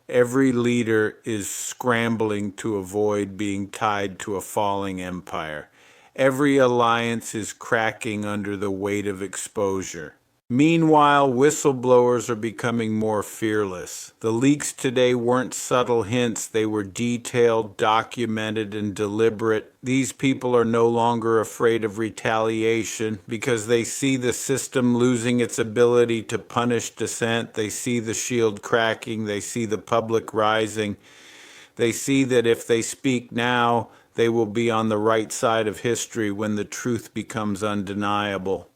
Every leader is scrambling to avoid being tied to a falling empire. Every alliance is cracking under the weight of exposure. Meanwhile, whistleblowers are becoming more fearless. The leaks today weren't subtle hints, they were detailed, documented, and deliberate. These people are no longer afraid of retaliation because they see the system losing its ability to punish dissent. They see the shield cracking, they see the public rising. They see that if they speak now, they will be on the right side of history when the truth becomes undeniable.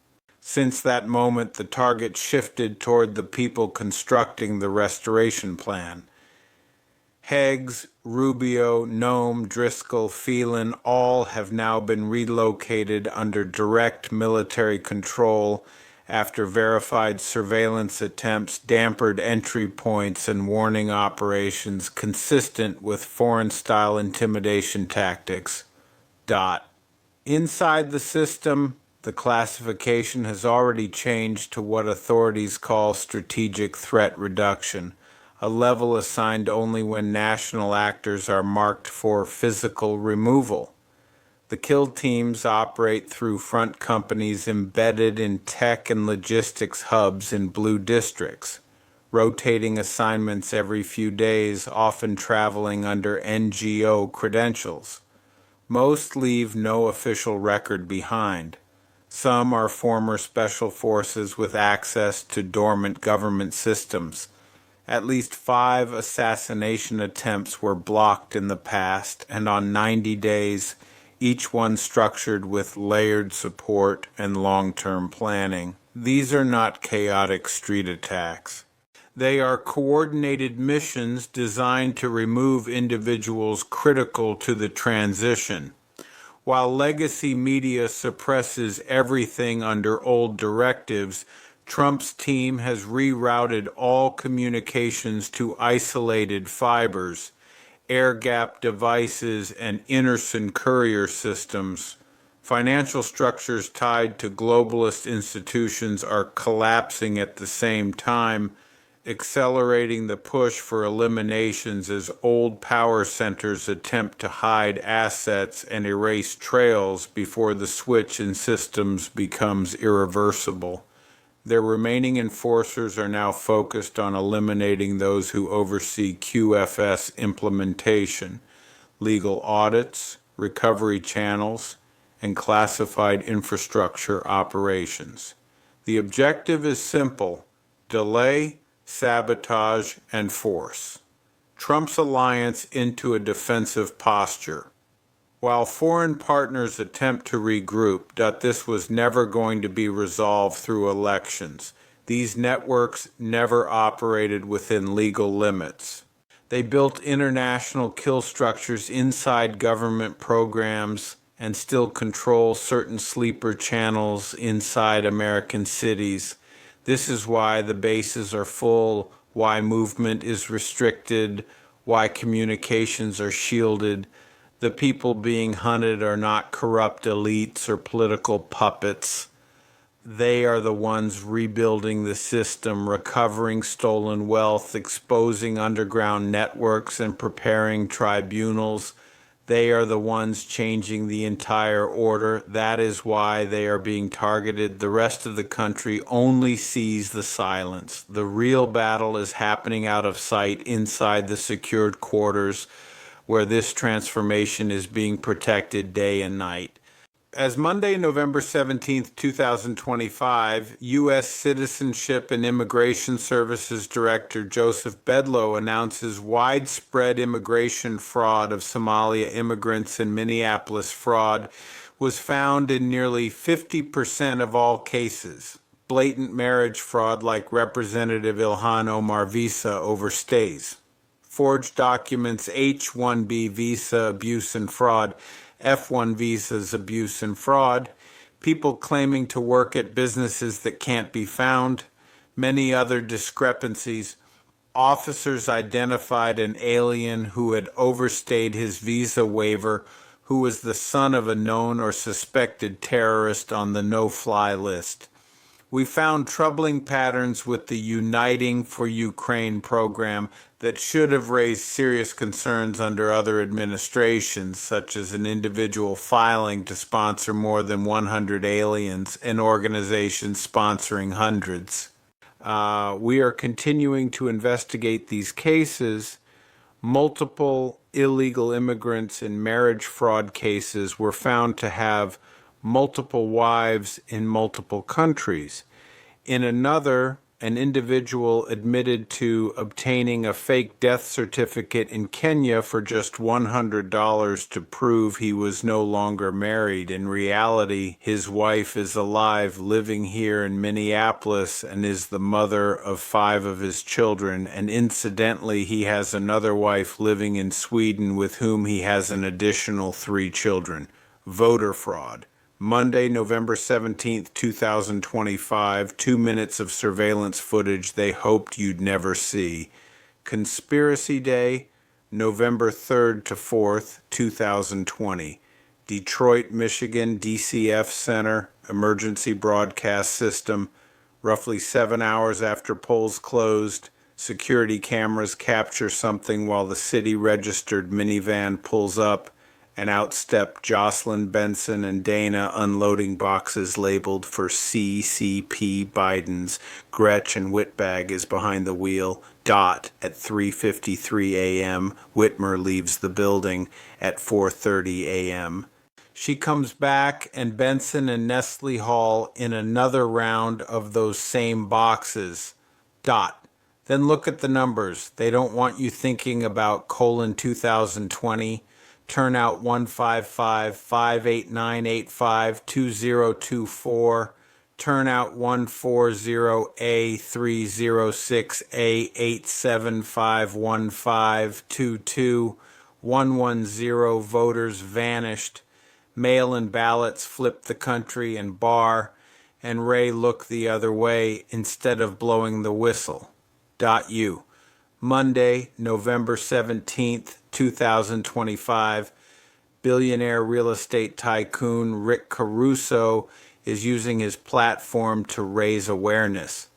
Since that moment, the target shifted toward the people constructing the restoration plan. Heggs, Rubio, Noem, Driscoll, Phelan, all have now been relocated under direct military control after verified surveillance attempts dampened entry points and warning operations consistent with foreign-style intimidation tactics. Inside the system, the classification has already changed to what authorities call strategic threat reduction, a level assigned only when national actors are marked for physical removal. The kill teams operate through front companies embedded in tech and logistics hubs in blue districts, rotating assignments every few days, often traveling under NGO credentials. Most leave no official record behind. Some are former special forces with access to dormant government systems. At least 5 assassination attempts were blocked in the past, and on 90 days, each one structured with layered support and long-term planning. These are not chaotic street attacks. They are coordinated missions designed to remove individuals critical to the transition. While legacy media suppresses everything under old directives, Trump's team has rerouted all communications to isolated fibers, air-gap devices, and Interson courier systems. Financial structures tied to globalist institutions are collapsing at the same time, accelerating the push for eliminations as old power centers attempt to hide assets and erase trails before the switch in systems becomes irreversible. Their remaining enforcers are now focused on eliminating those who oversee QFS implementation, legal audits, recovery channels, and classified infrastructure operations. The objective is simple: delay, sabotage, and force Trump's alliance into a defensive posture. While foreign partners attempt to regroup, this was never going to be resolved through elections. These networks never operated within legal limits. They built international kill structures inside government programs and still control certain sleeper channels inside American cities. This is why the bases are full, why movement is restricted, why communications are shielded. The people being hunted are not corrupt elites or political puppets. They are the ones rebuilding the system, recovering stolen wealth, exposing underground networks, and preparing tribunals. They are the ones changing the entire order. That is why they are being targeted. The rest of the country only sees the silence. The real battle is happening out of sight inside the secured quarters, where this transformation is being protected day and night. As Monday, November 17, 2025, U.S. Citizenship and Immigration Services Director Joseph Bedlow announces widespread immigration fraud of Somalia immigrants in Minneapolis fraud was found in nearly 50% of all cases. Blatant marriage fraud like Representative Ilhan Omar visa overstays. Forged documents, H-1B visa abuse and fraud, F1 visas, abuse and fraud, people claiming to work at businesses that can't be found, many other discrepancies. Officers identified an alien who had overstayed his visa waiver, who was the son of a known or suspected terrorist on the no-fly list. We found troubling patterns with the Uniting for Ukraine program that should have raised serious concerns under other administrations, such as an individual filing to sponsor more than 100 aliens and organizations sponsoring hundreds. We are continuing to investigate these cases. Multiple illegal immigrants in marriage fraud cases were found to have multiple wives in multiple countries. In another, an individual admitted to obtaining a fake death certificate in Kenya for just $100 to prove he was no longer married. In reality, his wife is alive, living here in Minneapolis, and is the mother of 5 of his children. And incidentally, he has another wife living in Sweden with whom he has an additional 3 children. Voter fraud. Monday, November 17th, 2025, 2 minutes of surveillance footage they hoped you'd never see. Conspiracy Day, November 3rd to 4th, 2020. Detroit, Michigan, DCF Center, Emergency Broadcast System. Roughly 7 hours after polls closed, security cameras capture something while the city-registered minivan pulls up, and out step Jocelyn Benson and Dana unloading boxes labeled for CCP Biden's. Gretchen Whitbag is behind the wheel. At 3:53 a.m., Whitmer leaves the building at 4:30 a.m. She comes back, and Benson and Nestle Hall in another round of those same boxes. Then look at the numbers. They don't want you thinking about 2020. Turnout 155-589-85-2024. Turnout 140A306A8751522. 110 voters vanished. Mail-in ballots flipped the country and bar, and Ray looked the other way instead of blowing the whistle. U. Monday, November 17th, 2025, billionaire real estate tycoon Rick Caruso is using his platform to raise awareness.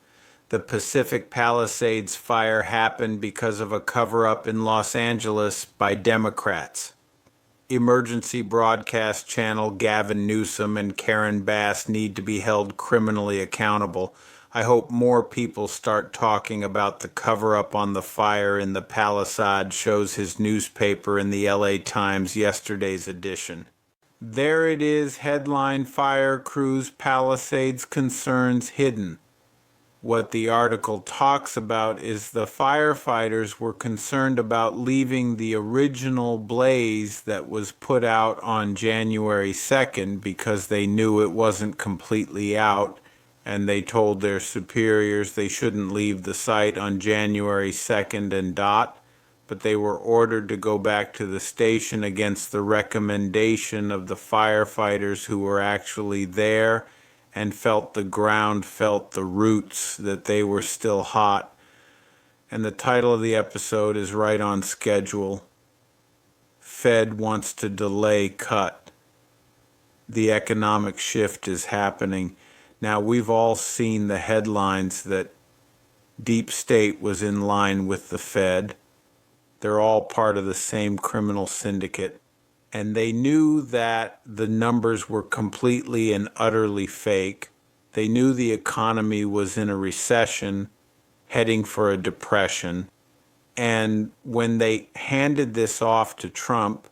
The Pacific Palisades fire happened because of a cover-up in Los Angeles by Democrats. Emergency broadcast channel Gavin Newsom and Karen Bass need to be held criminally accountable. I hope more people start talking about the cover-up on the fire in the Palisades, shows his newspaper in the LA Times yesterday's edition. There it is, headline: Fire Crews Palisades Concerns Hidden. What the article talks about is the firefighters were concerned about leaving the original blaze that was put out on January 2nd because they knew it wasn't completely out, and they told their superiors they shouldn't leave the site on January 2nd and but they were ordered to go back to the station against the recommendation of the firefighters who were actually there and felt the ground, felt the roots, that they were still hot. And the title of the episode is right on schedule. Fed wants to delay cut. The economic shift is happening. Now, we've all seen the headlines that Deep State was in line with the Fed. They're all part of the same criminal syndicate. And they knew that the numbers were completely and utterly fake. They knew the economy was in a recession, heading for a depression. And when they handed this off to Trump,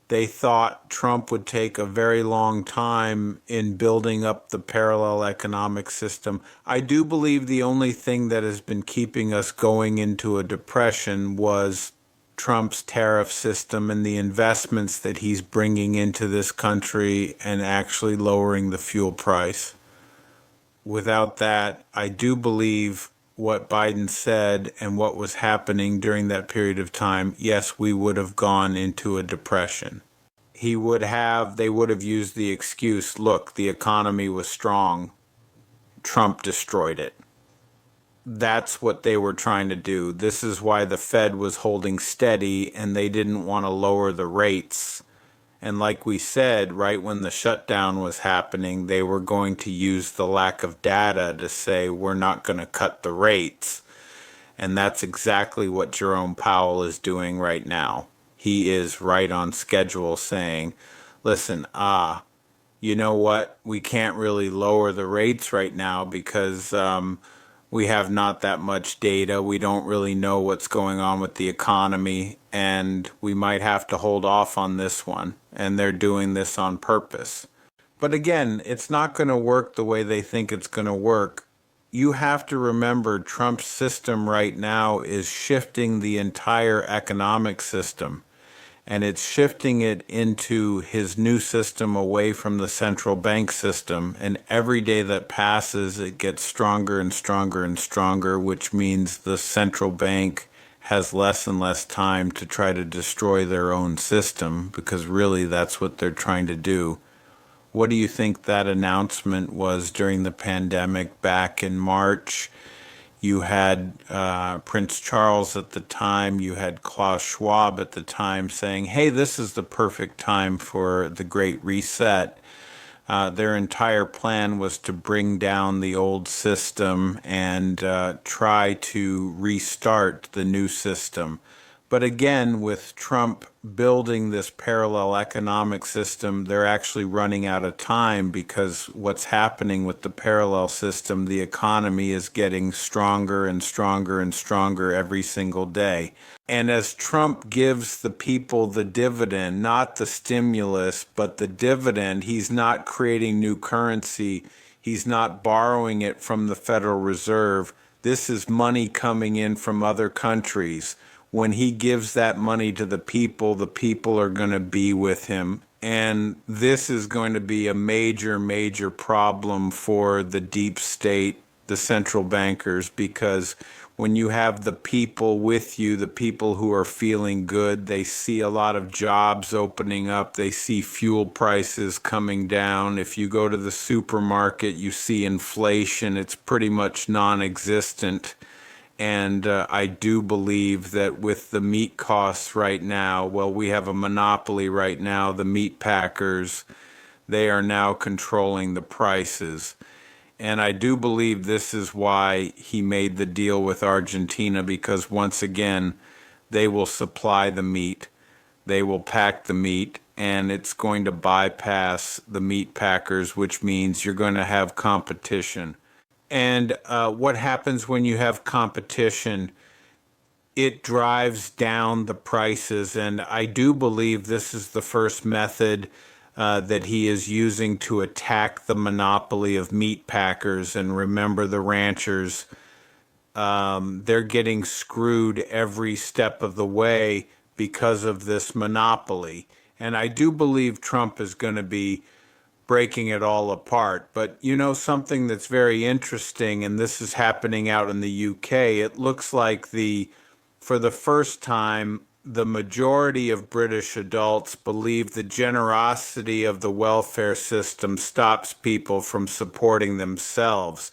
they thought Trump would take a very long time in building up the parallel economic system. I do believe the only thing that has been keeping us going into a depression was Trump's tariff system and the investments that he's bringing into this country and actually lowering the fuel price. Without that, I do believe what Biden said and what was happening during that period of time, yes, we would have gone into a depression. they would have used the excuse, look, the economy was strong, Trump destroyed it. That's what they were trying to do. This is why the Fed was holding steady and they didn't want to lower the rates. And like we said, right when the shutdown was happening, they were going to use the lack of data to say, we're not going to cut the rates. And that's exactly what Jerome Powell is doing right now. He is right on schedule saying, listen, you know what? We can't really lower the rates right now because we have not that much data. We don't really know what's going on with the economy, and we might have to hold off on this one. And they're doing this on purpose. But again, it's not going to work the way they think it's going to work. You have to remember Trump's system right now is shifting the entire economic system. And it's shifting it into his new system away from the central bank system. And every day that passes, it gets stronger and stronger and stronger, which means the central bank has less and less time to try to destroy their own system, because really that's what they're trying to do. What do you think that announcement was during the pandemic back in March? You had Prince Charles at the time, you had Klaus Schwab at the time saying, hey, this is the perfect time for the Great Reset. Their entire plan was to bring down the old system and try to restart the new system. But again, with Trump building this parallel economic system, they're actually running out of time, because what's happening with the parallel system, the economy is getting stronger and stronger and stronger every single day. And as Trump gives the people the dividend, not the stimulus, but the dividend, he's not creating new currency. He's not borrowing it from the Federal Reserve. This is money coming in from other countries. When he gives that money to the people are going to be with him. And this is going to be a major, major problem for the deep state, the central bankers, because when you have the people with you, the people who are feeling good, they see a lot of jobs opening up. They see fuel prices coming down. If you go to the supermarket, you see inflation. It's pretty much non-existent. And I do believe that with the meat costs right now, well, we have a monopoly right now. The meat packers, they are now controlling the prices. And I do believe this is why he made the deal with Argentina, because once again, they will supply the meat, they will pack the meat, and it's going to bypass the meat packers, which means you're going to have competition. And what happens when you have competition? It drives down the prices. And I do believe this is the first method that he is using to attack the monopoly of meat packers. And remember, the ranchers, they're getting screwed every step of the way because of this monopoly. And I do believe Trump is going to be breaking it all apart. But you know, something that's very interesting, and this is happening out in the UK, it looks like for the first time, the majority of British adults believe the generosity of the welfare system stops people from supporting themselves.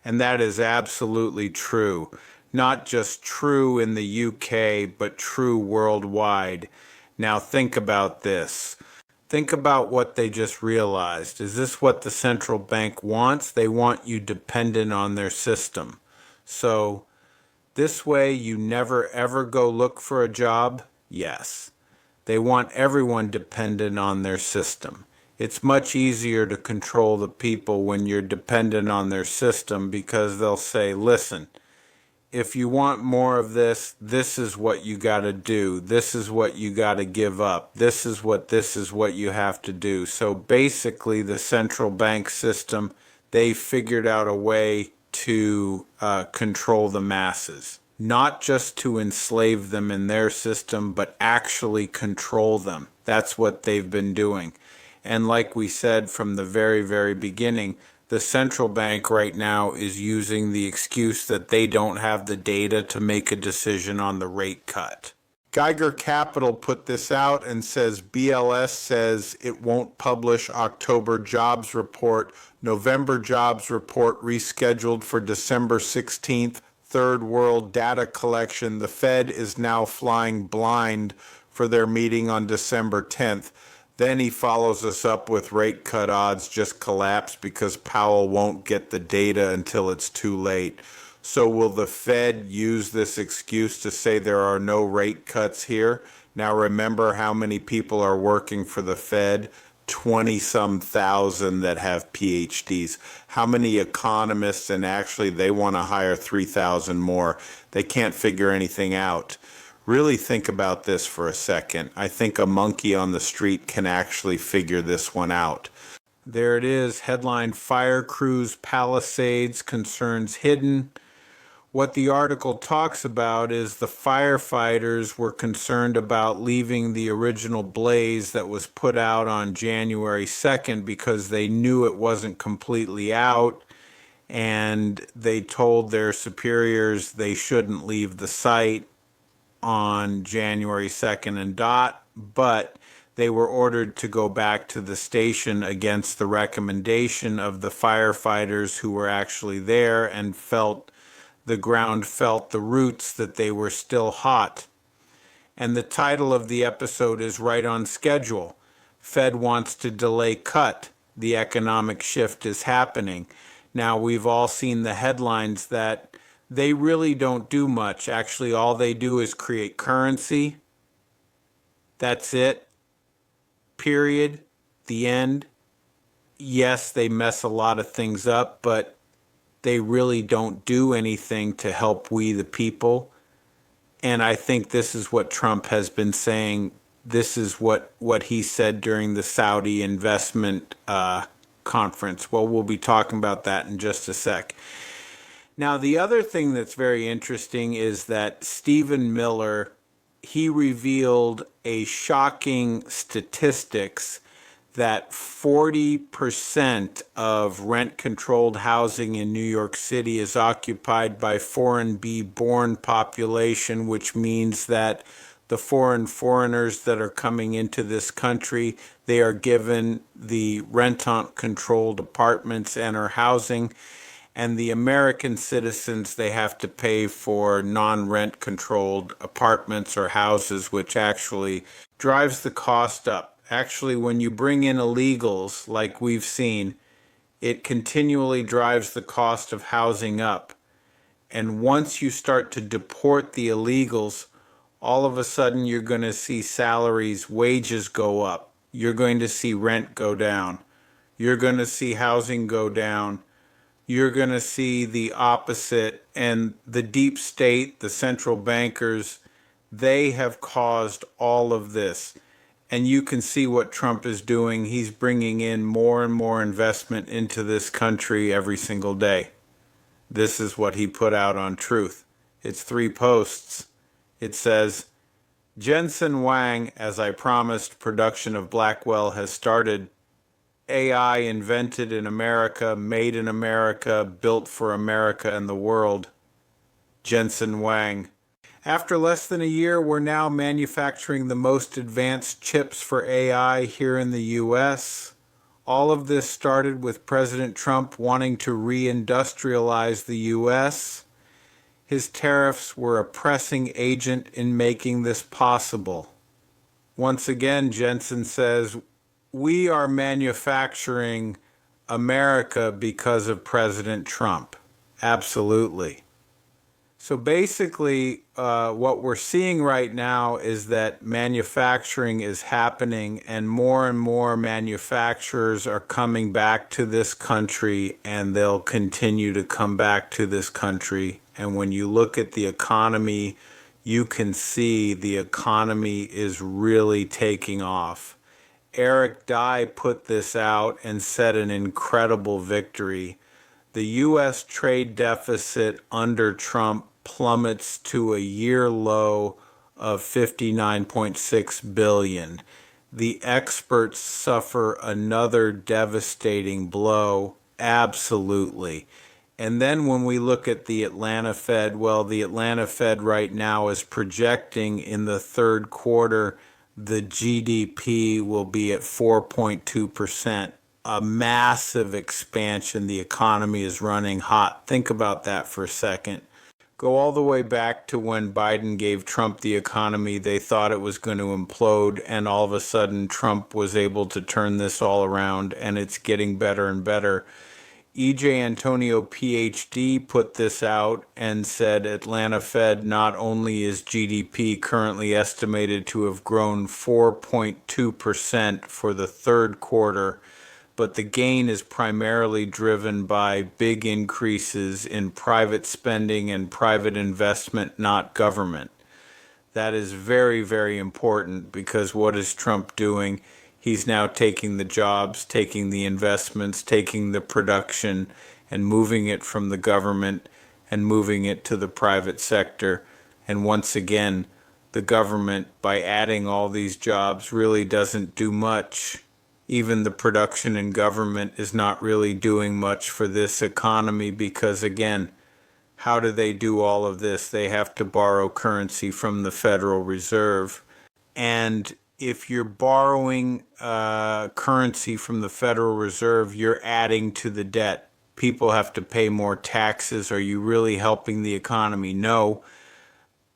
And that is absolutely true. Not just true in the UK, but true worldwide. Now think about this. Think about what they just realized. Is this what the central bank wants? They want you dependent on their system. So this way you never ever go look for a job? Yes. They want everyone dependent on their system. It's much easier to control the people when you're dependent on their system, because they'll say, listen, if you want more of this, this is what you got to do. This is what you got to give up. This is what you have to do. So basically, the central bank system, they figured out a way to control the masses. Not just to enslave them in their system, but actually control them. That's what they've been doing. And like we said from the very, very beginning, the central bank right now is using the excuse that they don't have the data to make a decision on the rate cut. Geiger Capital put this out and says BLS says it won't publish October jobs report. November jobs report rescheduled for December 16th. Third world data collection. The Fed is now flying blind for their meeting on December 10th. Then he follows us up with rate cut odds just collapse because Powell won't get the data until it's too late. So will the Fed use this excuse to say there are no rate cuts here? Now remember how many people are working for the Fed? 20-some thousand that have PhDs. How many economists, and actually they want to hire 3,000 more. They can't figure anything out. Really think about this for a second. I think a monkey on the street can actually figure this one out. There it is, headline, Fire Crews Palisades Concerns Hidden. What the article talks about is the firefighters were concerned about leaving the original blaze that was put out on January 2nd because they knew it wasn't completely out, and they told their superiors they shouldn't leave the site on January 2nd and dot, but they were ordered to go back to the station against the recommendation of the firefighters who were actually there and the ground felt the roots that they were still hot. And the title of the episode is right on schedule. Fed wants to delay cut. The economic shift is happening. Now, we've all seen the headlines that they really don't do much. Actually, all they do is create currency. That's it. Period. The end. Yes, they mess a lot of things up, but they really don't do anything to help we the people. And I think this is what Trump has been saying. This is what he said during the Saudi investment conference. Well, we'll be talking about that in just a sec. Now, the other thing that's very interesting is that Stephen Miller, he revealed a shocking statistics that 40% of rent-controlled housing in New York City is occupied by foreign born population, which means that the foreigners that are coming into this country, they are given the rent-controlled apartments and are housing, and the American citizens, they have to pay for non-rent controlled apartments or houses, which actually drives the cost up. Actually, when you bring in illegals, like we've seen, it continually drives the cost of housing up. And once you start to deport the illegals, all of a sudden you're going to see salaries, wages go up. You're going to see rent go down. You're going to see housing go down. You're going to see the opposite. And the deep state, the central bankers, they have caused all of this. And you can see what Trump is doing. He's bringing in more and more investment into this country every single day. This is what he put out on Truth. It's 3 posts. It says, Jensen Huang, as I promised, production of Blackwell has started. AI invented in America, made in America, built for America and the world. Jensen Huang. After less than a year, we're now manufacturing the most advanced chips for AI here in the U.S. All of this started with President Trump wanting to reindustrialize the U.S. His tariffs were a pressing agent in making this possible. Once again, Jensen says, we are manufacturing America because of President Trump. Absolutely. So basically, what we're seeing right now is that manufacturing is happening and more manufacturers are coming back to this country, and they'll continue to come back to this country. And when you look at the economy, you can see the economy is really taking off. Eric Dye put this out and set an incredible victory. The U.S. trade deficit under Trump plummets to a year low of $59.6 billion. The experts suffer another devastating blow, absolutely. And then when we look at the Atlanta Fed, well, the Atlanta Fed right now is projecting in the third quarter the GDP will be at 4.2%. A massive expansion. The economy is running hot. Think about that for a second. Go all the way back to when Biden gave Trump the economy. They thought it was going to implode, and all of a sudden, Trump was able to turn this all around, and it's getting better and better. EJ Antonio, PhD, put this out and said Atlanta Fed not only is GDP currently estimated to have grown 4.2% for the third quarter, but the gain is primarily driven by big increases in private spending and private investment, not government. That is very, very important because what is Trump doing? He's now taking the jobs, taking the investments, taking the production, and moving it from the government and moving it to the private sector. And once again, the government, by adding all these jobs, really doesn't do much. Even the production in government is not really doing much for this economy because, again, how do they do all of this? They have to borrow currency from the Federal Reserve. And if you're borrowing currency from the Federal Reserve, you're adding to the debt. People have to pay more taxes. Are you really helping the economy? No.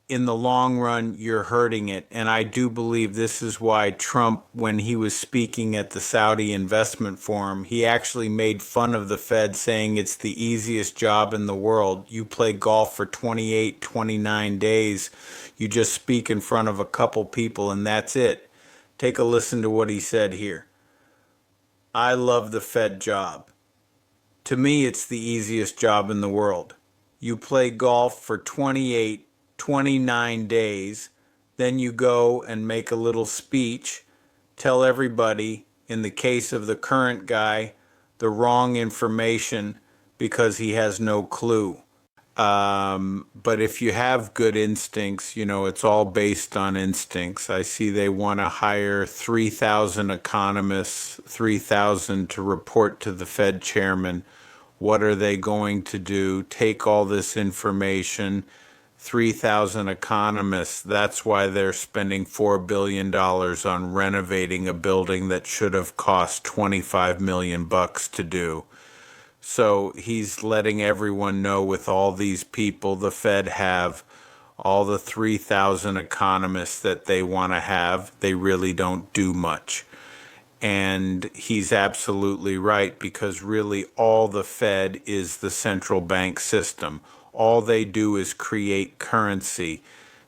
In the long run, you're hurting it. And I do believe this is why Trump, when he was speaking at the Saudi Investment Forum, he actually made fun of the Fed, saying it's the easiest job in the world. You play golf for 28, 29 days. You just speak in front of a couple people, and that's it. Take a listen to what he said here. I love the Fed job. To me, it's the easiest job in the world. You play golf for 28, 29 days, then you go and make a little speech, tell everybody, in the case of the current guy, the wrong information because he has no clue. But if you have good instincts, it's all based on instincts. I see they want to hire 3,000 economists, 3,000 to report to the Fed chairman. What are they going to do? Take all this information. 3,000 economists. That's why they're spending $4 billion on renovating a building that should have cost 25 million bucks to do. So he's letting everyone know, with all these people the Fed have, all the 3,000 economists that they want to have, they really don't do much. And he's absolutely right, because really all the Fed is the central bank system. All they do is create currency.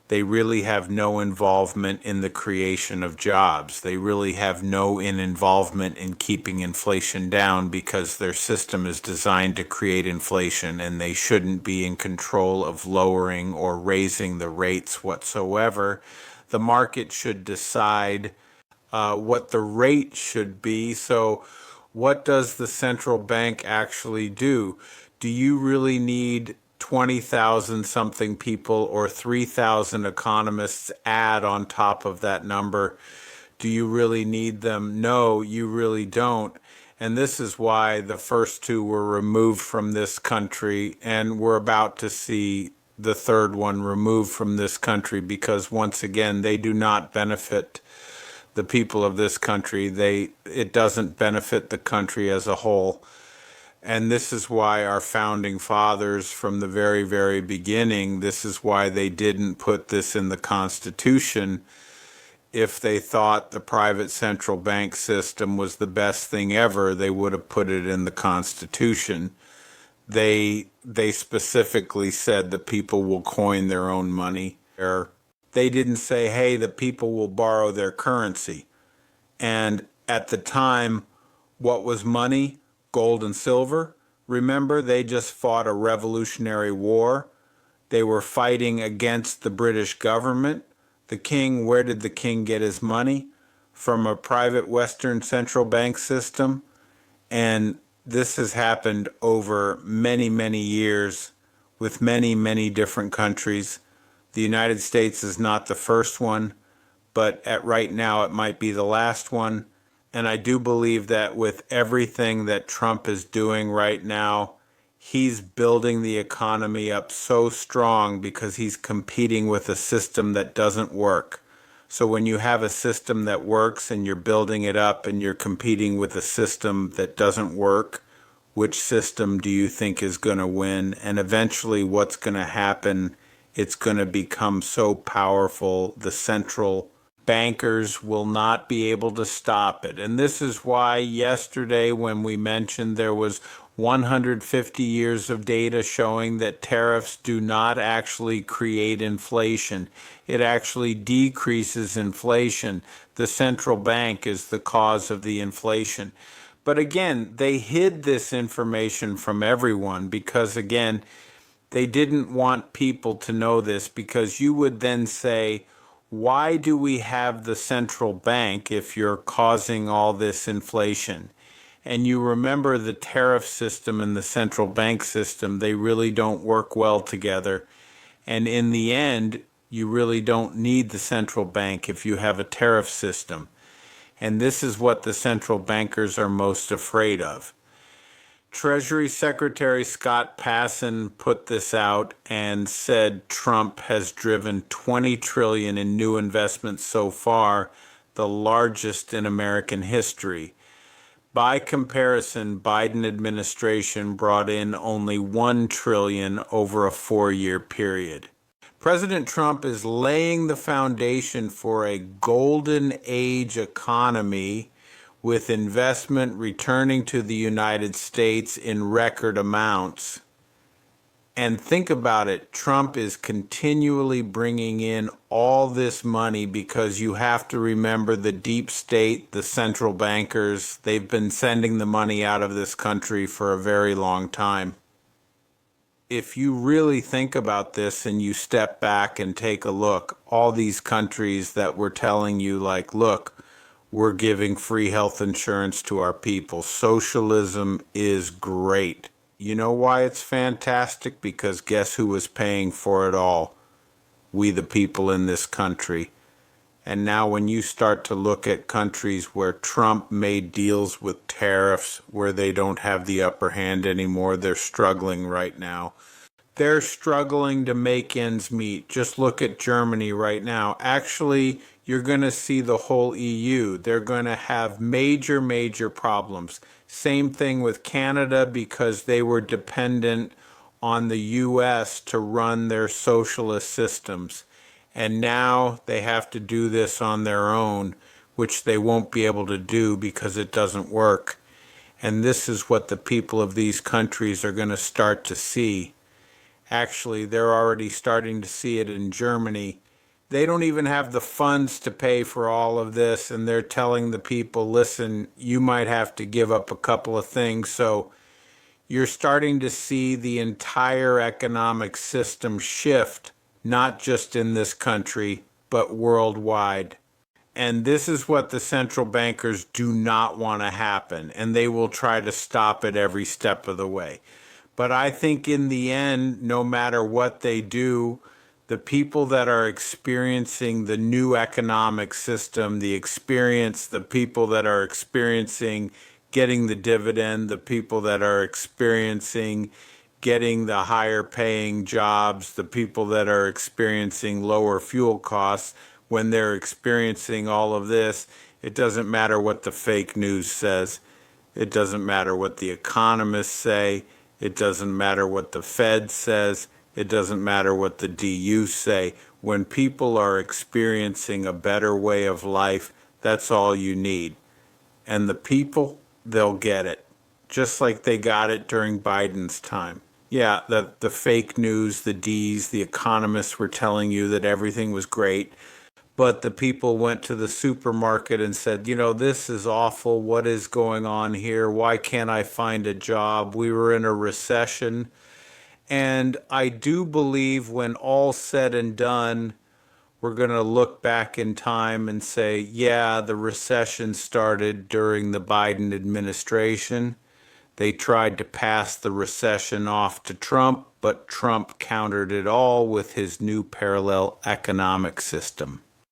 They really have no involvement in the creation of jobs. They really have no involvement in keeping inflation down, because their system is designed to create inflation, and they shouldn't be in control of lowering or raising the rates whatsoever. The market should decide what the rate should be. So what does the central bank actually do? Do you really need 20,000 something people or 3,000 economists add on top of that number? Do you really need them? No, you really don't. And this is why the first two were removed from this country, and we're about to see the third one removed from this country, because once again, they do not benefit the people of this country. It doesn't benefit the country as a whole. And this is why our founding fathers, from the very, very beginning, this is why they didn't put this in the Constitution. If they thought the private central bank system was the best thing ever, they would have put it in the Constitution. They specifically said the people will coin their own money. They didn't say, hey, the people will borrow their currency. And at the time, what was money? Gold and silver. Remember, they just fought a revolutionary war. They were fighting against the British government. The king, where did the king get his money? From a private Western central bank system. And this has happened over many, many years with many, many different countries. The United States is not the first one, but right now it might be the last one. And I do believe that with everything that Trump is doing right now, he's building the economy up so strong because he's competing with a system that doesn't work. So when you have a system that works and you're building it up and you're competing with a system that doesn't work, which system do you think is going to win? And eventually, what's going to happen? It's going to become so powerful, the central bankers will not be able to stop it. And this is why yesterday, when we mentioned there was 150 years of data showing that tariffs do not actually create inflation, it actually decreases inflation. The central bank is the cause of the inflation. But again, they hid this information from everyone because, again, they didn't want people to know this because you would then say, why do we have the central bank if you're causing all this inflation? And you remember the tariff system and the central bank system, they really don't work well together. And in the end, you really don't need the central bank if you have a tariff system. And this is what the central bankers are most afraid of. Treasury Secretary Scott Passon put this out and said Trump has driven 20 trillion in new investments so far, the largest in American history. By comparison, Biden administration brought in only 1 trillion over a 4-year period. President Trump is laying the foundation for a golden age economy with investment returning to the United States in record amounts. And think about it, Trump is continually bringing in all this money because you have to remember the deep state, the central bankers, they've been sending the money out of this country for a very long time. If you really think about this and you step back and take a look, all these countries that were telling you, like, look, we're giving free health insurance to our people. Socialism is great. You know why it's fantastic? Because guess who was paying for it all? We, the people in this country. And now when you start to look at countries where Trump made deals with tariffs, where they don't have the upper hand anymore, they're struggling right now. They're struggling to make ends meet. Just look at Germany right now. Actually, you're going to see the whole EU. They're going to have major, major problems. Same thing with Canada because they were dependent on the US to run their socialist systems. And now they have to do this on their own, which they won't be able to do because it doesn't work. And this is what the people of these countries are going to start to see. Actually, they're already starting to see it in Germany. They don't even have the funds to pay for all of this, and they're telling the people, listen, you might have to give up a couple of things. So you're starting to see the entire economic system shift, not just in this country, but worldwide. And this is what the central bankers do not want to happen, and they will try to stop it every step of the way. But I think in the end, no matter what they do, the people that are experiencing the new economic system, the people that are experiencing getting the dividend, the people that are experiencing getting the higher paying jobs, the people that are experiencing lower fuel costs, when they're experiencing all of this, it doesn't matter what the fake news says. It doesn't matter what the economists say. It doesn't matter what the Fed says. It doesn't matter what the DU say. When people are experiencing a better way of life, that's all you need. And the people, they'll get it. Just like they got it during Biden's time. Yeah, the fake news, the Ds, the economists were telling you that everything was great. But the people went to the supermarket and said, you know, this is awful. What is going on here? Why can't I find a job? We were in a recession. And I do believe when all's said and done, we're going to look back in time and say, yeah, the recession started during the Biden administration. They tried to pass the recession off to Trump, but Trump countered it all with his new parallel economic system.